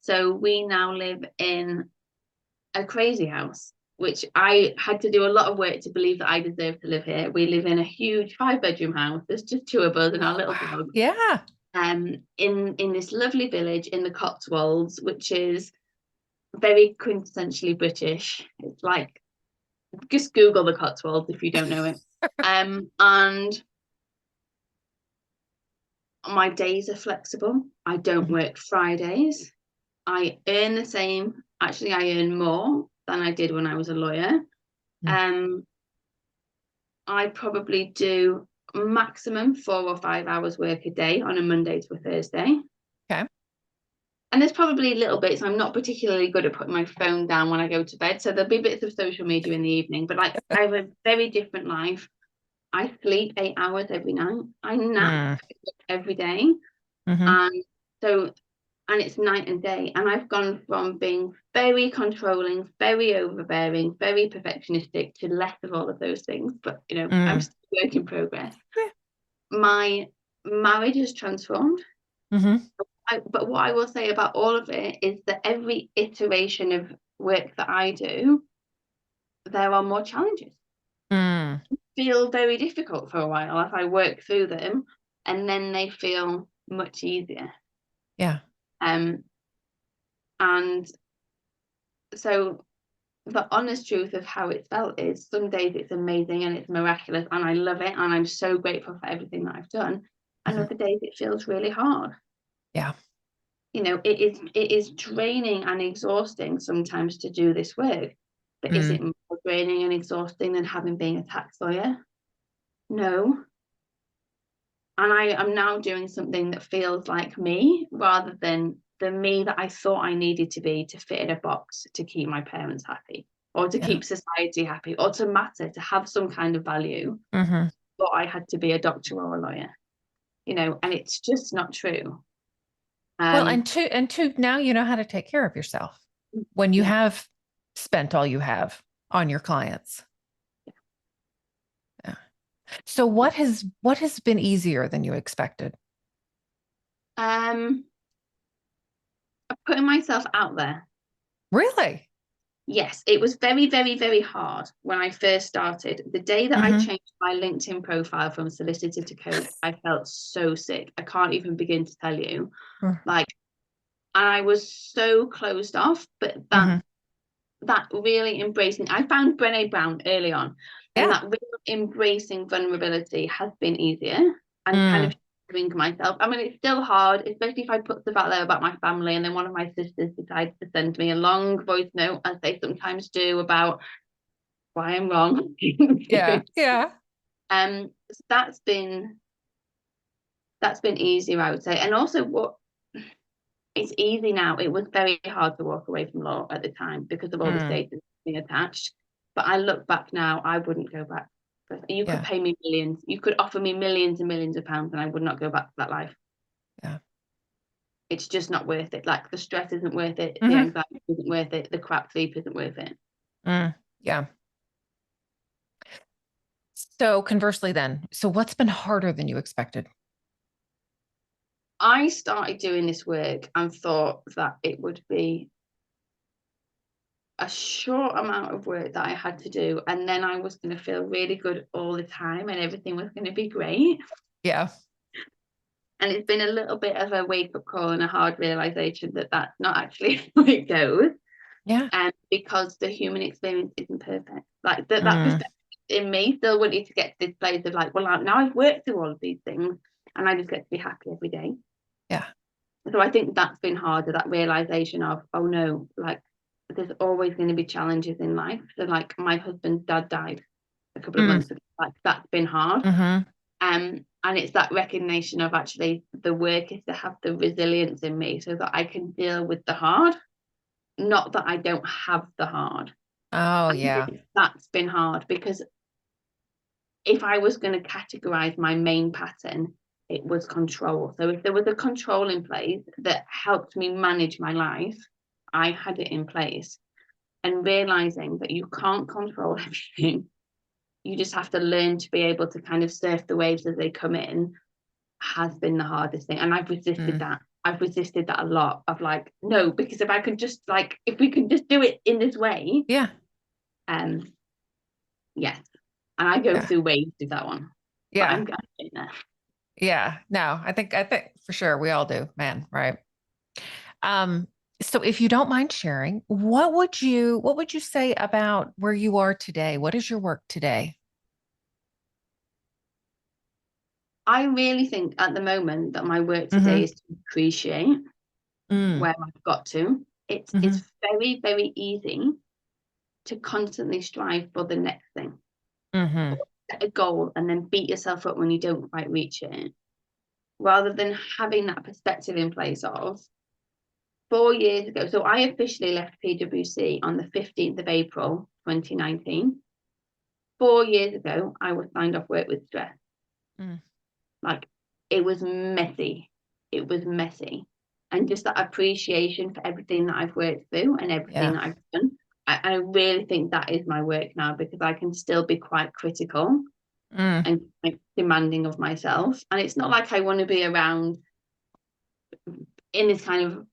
So we now live in a crazy house, which I had to do a lot of work to believe that I deserve to live here. We live in a huge 5-bedroom house. There's just two of us and our Oh, little wow. dog. Yeah. In this lovely village in the Cotswolds, which is very quintessentially British. It's like, just Google the Cotswolds if you don't know it. And my days are flexible. I don't Mhm. work Fridays. I earn the same. Actually, I earn more than I did when I was a lawyer. Mm. Um, I probably do maximum 4 or 5 hours work a day on a Monday to a Thursday. Okay. And there's probably little bits. I'm not particularly good at putting my phone down when I go to bed. So there'll be bits of social media in the evening. But like, I have a very different life. I sleep 8 hours every night. I nap Mm. every day. Hmm. And so, and it's night and day. And I've gone from being very controlling, very overbearing, very perfectionistic to less of all of those things. But, I'm Mm. still a work in progress. My marriage has transformed. Hmm. But what I will say about all of it is that every iteration of work that I do, there are more challenges. Mm. Feel very difficult for a while as I work through them, and then they feel much easier. Yeah. Um, and so the honest truth of how it felt is some days it's amazing and it's miraculous and I love it and I'm so grateful for everything that I've done. And Hmm. other days it feels really hard. Yeah. It is draining and exhausting sometimes to do this work. But is Mm. it more draining and exhausting than having been a tax lawyer? No. And I am now doing something that feels like me rather than the me that I thought I needed to be to fit in a box to keep my parents happy or to Yeah. keep society happy or to matter, to have some kind of value. Mm-hmm. But I had to be a doctor or a lawyer, and it's just not true. Well, Um, and two, now you know how to take care of yourself when you yeah. have spent all you have on your clients. Yeah. So what has been easier than you expected? Um, Putting myself out there. Really? Yes, it was very, very, very hard when I first started. The day that I Mm-hmm. changed my LinkedIn profile from solicitor to coach, I felt so sick. I can't even begin to tell you. Like, and I was so closed off, but Mm-hmm. that really embracing, I found Brené Brown early on, and Yeah. that real embracing vulnerability has been easier and kind of Mm. doing myself. I mean, it's still hard, especially if I put stuff out there about my family, and then one of my sisters decides to send me a long voice note, as they sometimes do, about why I'm wrong. Yeah. Yeah. So that's been easier, I would say. And also what it's easy now. It was very hard to walk away from law at the time because of all the Mm. status being attached. But I look back now, I wouldn't go back. You could Yeah. pay me millions. You could offer me millions and millions of pounds, and I would not go back to that life. Yeah. It's just not worth it. Like the stress isn't worth it. The Mm-hmm. anxiety isn't worth it. The crap sleep isn't worth it. Mm. Yeah. So conversely then, so what's been harder than you expected? I started doing this work and thought that it would be a short amount of work that I had to do, and then I was going to feel really good all the time, and everything was going to be great. Yeah. And it's been a little bit of a wake up call and a hard realization that that's not actually how it goes. Yeah. And because the human experience isn't perfect, like that Mm. perspective in me still wanted to get to this place of like, well, now I've worked through all of these things, and I just get to be happy every day. Yeah. So I think that's been harder, that realization of, oh no, like there's always going to be challenges in life. So like my husband's dad died a couple of Mm. months ago. Like that's been hard. Mm-hmm. And it's that recognition of actually the work is to have the resilience in me so that I can deal with the hard, not that I don't have the hard. Oh, And yeah. that's been hard because if I was going to categorize my main pattern, it was control. So if there was a control in place that helped me manage my life, I had it in place. And realizing that you can't control everything, you just have to learn to be able to kind of surf the waves as they come in, has been the hardest thing. And I've resisted Mm. that. I've resisted that a lot of like, no, because if I could just like, if we can just do it in this way, Yeah. um, yes. And I go Yeah. through waves with that one, but Yeah. I'm getting there. Yeah. No, I think for sure we all do, man, right? Um, so if you don't mind sharing, what would you say about where you are today? What is your work today? I really think at the moment that my work today Mm-hmm. is to appreciate Mm. where I've got to. It's Mm-hmm. very, very easy to constantly strive for the next thing, Mm-hmm. set a goal and then beat yourself up when you don't quite reach it, rather than having that perspective in place of 4 years ago. So I officially left PwC on the 15th of April 2019. 4 years ago, I was signed off work with stress. Mm. Like it was messy. It was messy. And just that appreciation for everything that I've worked through and everything Yeah. that I've done. I really think that is my work now because I can still be quite critical Mm. and like, demanding of myself. And it's not like I want to be around in this kind of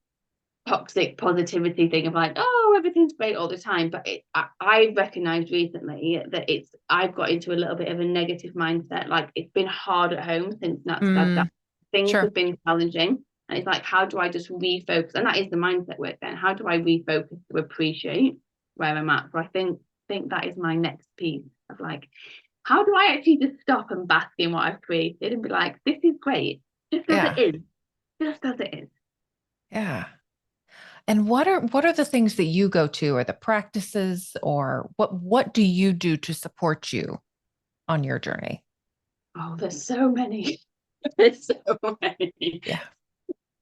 toxic positivity thing of like, oh, everything's great all the time. But I recognized recently that I've got into a little bit of a negative mindset. Like it's been hard at home since Nat's dad died. Mm. Things Sure. have been challenging. And it's like, how do I just refocus? And that is the mindset work then. How do I refocus to appreciate where I'm at? So I think that is my next piece of like, how do I actually just stop and bask in what I've created and be like, this is great, just as it Yeah. is, just as it is. Yeah. And what are the things that you go to or the practices or what do you do to support you on your journey? Oh, there's so many. There's so many. Yeah.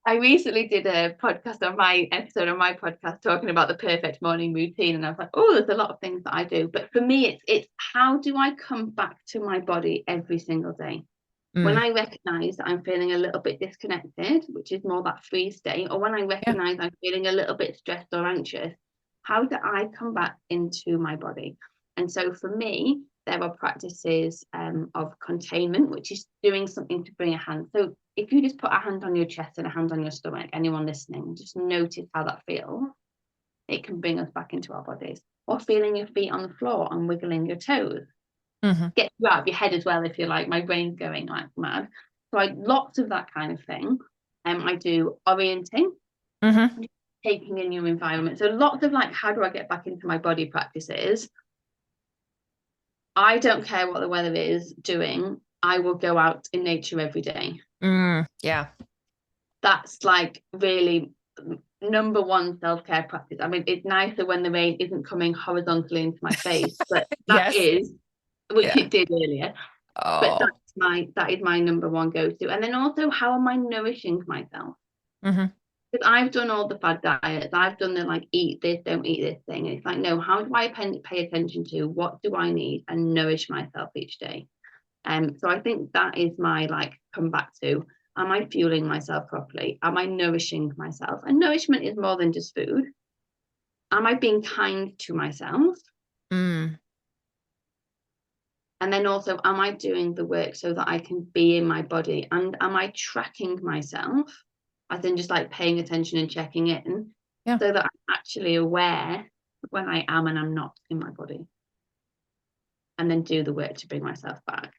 I recently did a podcast on my episode on my podcast talking about the perfect morning routine, and I was like, oh, there's a lot of things that I do. But for me, it's how do I come back to my body every single day? When Mm. I recognize that I'm feeling a little bit disconnected, which is more that freeze state, or when I Yeah. recognize I'm feeling a little bit stressed or anxious, how do I come back into my body? And so for me, there are practices of containment, which is doing something to bring a hand. So if you just put a hand on your chest and a hand on your stomach, anyone listening, just notice how that feels. It can bring us back into our bodies. Or feeling your feet on the floor and wiggling your toes. Mm-hmm. Get you out of your head as well if you're like, my brain's going like mad. So lots of that kind of thing. I do orienting, Mm-hmm. taking in your environment. So lots of like, how do I get back into my body practices? I don't care what the weather is doing. I will go out in nature every day. Yeah. That's like really number one self-care practice. I mean, it's nicer when the rain isn't coming horizontally into my face, but that Yes. is, which Yeah. it did earlier. But Oh. that is my number one go-to. And then also, how am I nourishing myself? Mm-hmm. Because I've done all the fad diets. I've done the like eat this, don't eat this thing. And it's like, no, how do I pay attention to what do I need and nourish myself each day? So I think that is my like come back to, am I fueling myself properly? Am I nourishing myself? And nourishment is more than just food. Am I being kind to myself? Mm. And then also, am I doing the work so that I can be in my body? And am I tracking myself? As in just like paying attention and checking in, Yeah. so that I'm actually aware when I am and I'm not in my body. And then do the work to bring myself back.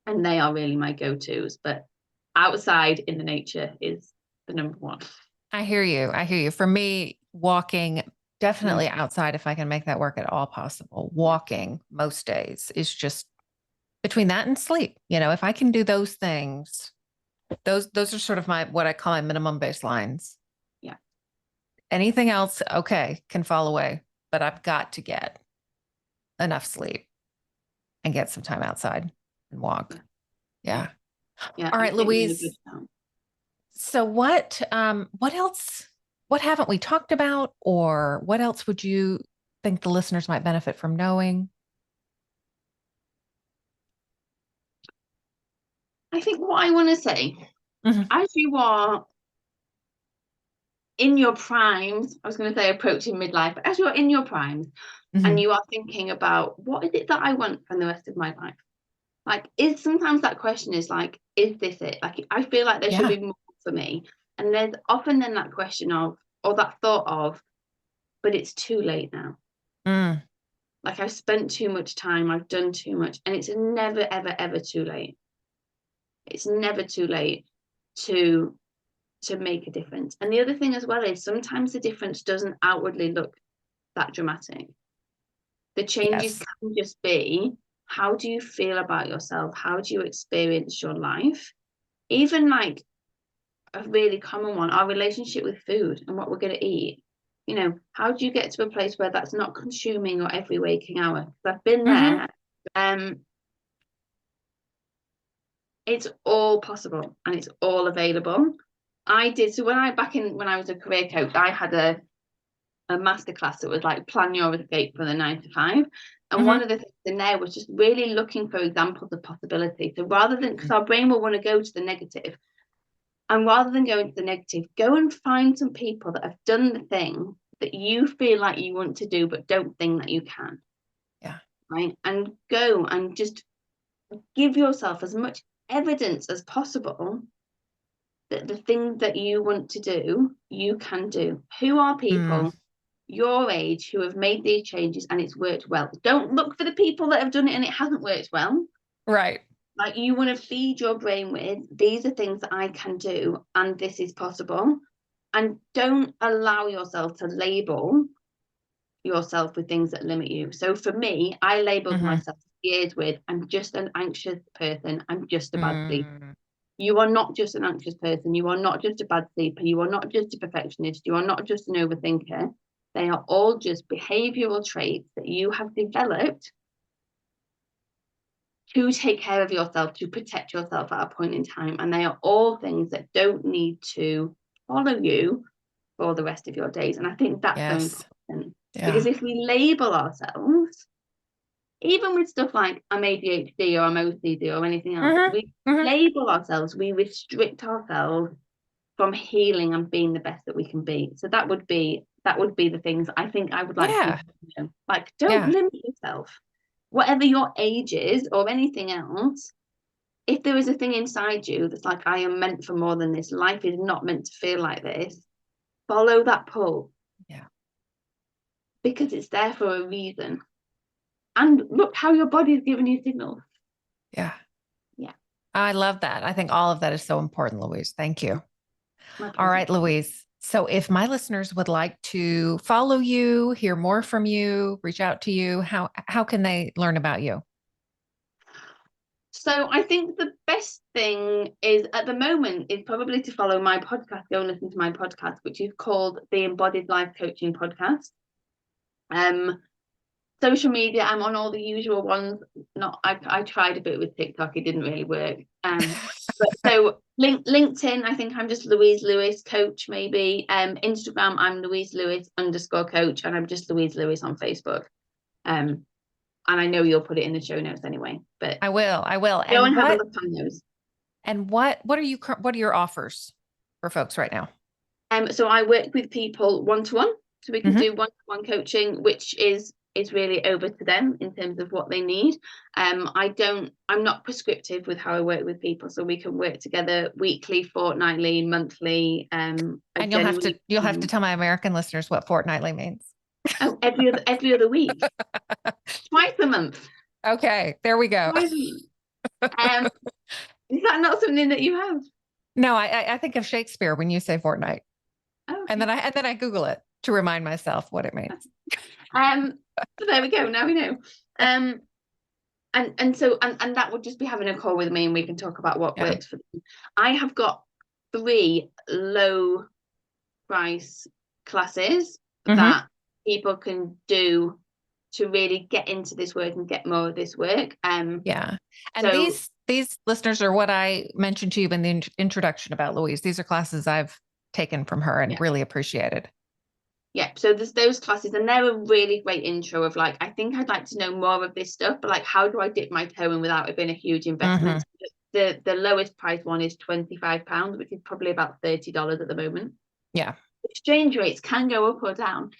And they are really my go-tos. But outside in the nature is the number one. I hear you. I hear you. For me, walking definitely outside, if I can make that work at all possible. Walking most days is just between that and sleep. You know, if I can do those things, those are sort of my what I call my minimum baselines. Yeah. Anything else, okay, can fall away, but I've got to get enough sleep and get some time outside and walk. Yeah. Yeah. All I right, think you're a good Louise. shout. So what else, what haven't we talked about, or what else would you think the listeners might benefit from knowing? I think what I want to say, Mm-hmm. as you are in your primes, I was going to say approaching midlife, but as you're in your primes and Mm-hmm. you are thinking about what is it that I want from the rest of my life? Like, is sometimes that question is like, is this it? Like, I feel like there should Yeah. be more for me. And there's often then that question of, or that thought of, but it's too late now. Mm. Like, I've spent too much time, I've done too much, and it's never, ever, ever too late. It's never too late to make a difference. And the other thing as well is sometimes the difference doesn't outwardly look that dramatic. The changes Yes. can just be, how do you feel about yourself? How do you experience your life? Even like a really common one, our relationship with food and what we're going to eat. You know, how do you get to a place where that's not consuming your every waking hour? Because I've been Mm-hmm. there. It's all possible and it's all available. I did so when I was a career coach, I had a masterclass that was like plan your escape for the 9 to 5. And one Mm-hmm. of the things in there was just really looking for examples of possibility. So rather than, because our brain will want to go to the negative, and rather than going to the negative, go and find some people that have done the thing that you feel like you want to do, but don't think that you can. Yeah. Right. And go and just give yourself as much evidence as possible that the things that you want to do, you can do. Who are Mm. people your age who have made these changes and it's worked well? Don't look for the people that have done it and it hasn't worked well. Right. Like, you want to feed your brain with, these are things that I can do and this is possible. And don't allow yourself to label yourself with things that limit you. So for me, I labeled Mm-hmm. myself years with, I'm just an anxious person, I'm just a bad sleeper. Mm. You are not just an anxious person. You are not just a bad sleeper. You are not just a perfectionist. You are not just an overthinker. They are all just behavioral traits that you have developed to take care of yourself, to protect yourself at a point in time. And they are all things that don't need to follow you for the rest of your days. And I think that's so Yes. important. Yeah. Because if we label ourselves, even with stuff like I'm ADHD or I'm OCD or anything else, we label ourselves, we restrict ourselves from healing and being the best that we can be. So that would be the things I think I would like people to know. Like, don't limit yourself. Whatever your age is or anything else, if there is a thing inside you that's like, I am meant for more than this, life is not meant to feel like this, follow that pull. Yeah. Because it's there for a reason. And look how your body is giving you signals. Yeah. Yeah. I love that. I think all of that is so important, Louise. Thank you. All right, Louise. So if my listeners would like to follow you, hear more from you, reach out to you, how can they learn about you? So I think the best thing is at the moment is probably to follow my podcast, go and listen to my podcast, which is called the Embodied Life Coaching Podcast. Social media, I'm on all the usual ones. I tried a bit with TikTok, it didn't really work. But so LinkedIn, I think I'm just Louise Lewis Coach, maybe. Instagram, I'm Louise Lewis _coach, and I'm just Louise Lewis on Facebook. And I know you'll put it in the show notes anyway. But I will. Go and have a look on those. And what are your offers for folks right now? So I work with people one-to-one, so we can do one-to-one coaching, which is really over to them in terms of what they need. I'm not prescriptive with how I work with people, so we can work together weekly, fortnightly, monthly. And you'll have to tell my American listeners what fortnightly means. Oh, every other week. Twice a month. Okay, there we go. Is that not something that you have? No, I think of Shakespeare when you say fortnight. Okay. And then I Google it to remind myself what it means. So there we go. Now we know. And that would just be having a call with me, and we can talk about what works for them. I have got 3 low price classes that people can do to really get into this work and get more of this work. And so, these listeners are what I mentioned to you in the introduction about Louise. These are classes I've taken from her and really appreciated. Yeah, so there's those classes, and they're a really great intro of like, I think I'd like to know more of this stuff, but like, how do I dip my toe in without it being a huge investment? The lowest price one is £25, which is probably about $30 at the moment. Yeah. Exchange rates can go up or down.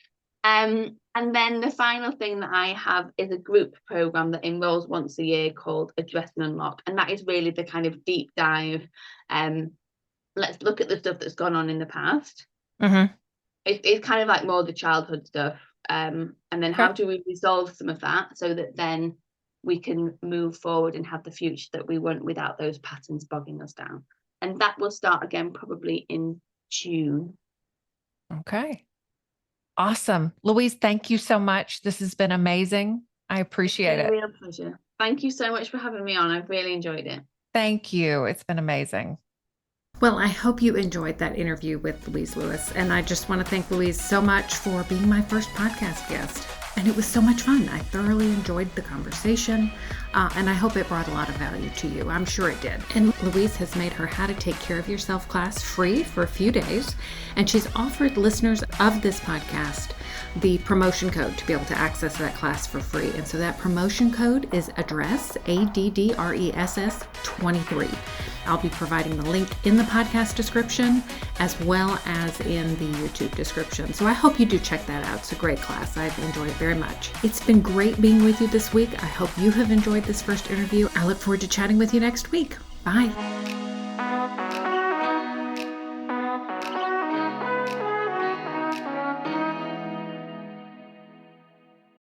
And then the final thing that I have is a group program that enrolls once a year called Address and Unlock. And that is really the kind of deep dive. Let's look at the stuff that's gone on in the past. It's kind of like more the childhood stuff. And then how do we resolve some of that so that then we can move forward and have the future that we want without those patterns bogging us down. And that will start again probably in June. Okay. Awesome. Louise, thank you so much. This has been amazing. I appreciate it. It's been a real pleasure. Thank you so much for having me on. I've really enjoyed it. Thank you. It's been amazing. Well, I hope you enjoyed that interview with Louise Lewis. And I just want to thank Louise so much for being my first podcast guest. And it was so much fun. I thoroughly enjoyed the conversation, and I hope it brought a lot of value to you. I'm sure it did. And Louise has made her How to Take Care of Yourself class free for a few days, and she's offered listeners of this podcast the promotion code to be able to access that class for free. And so that promotion code is ADDRESS, ADDRESS 23. I'll be providing the link in the podcast description as well as in the YouTube description. So I hope you do check that out. It's a great class. I've enjoyed it very much. It's been great being with you this week. I hope you have enjoyed this first interview. I look forward to chatting with you next week. Bye.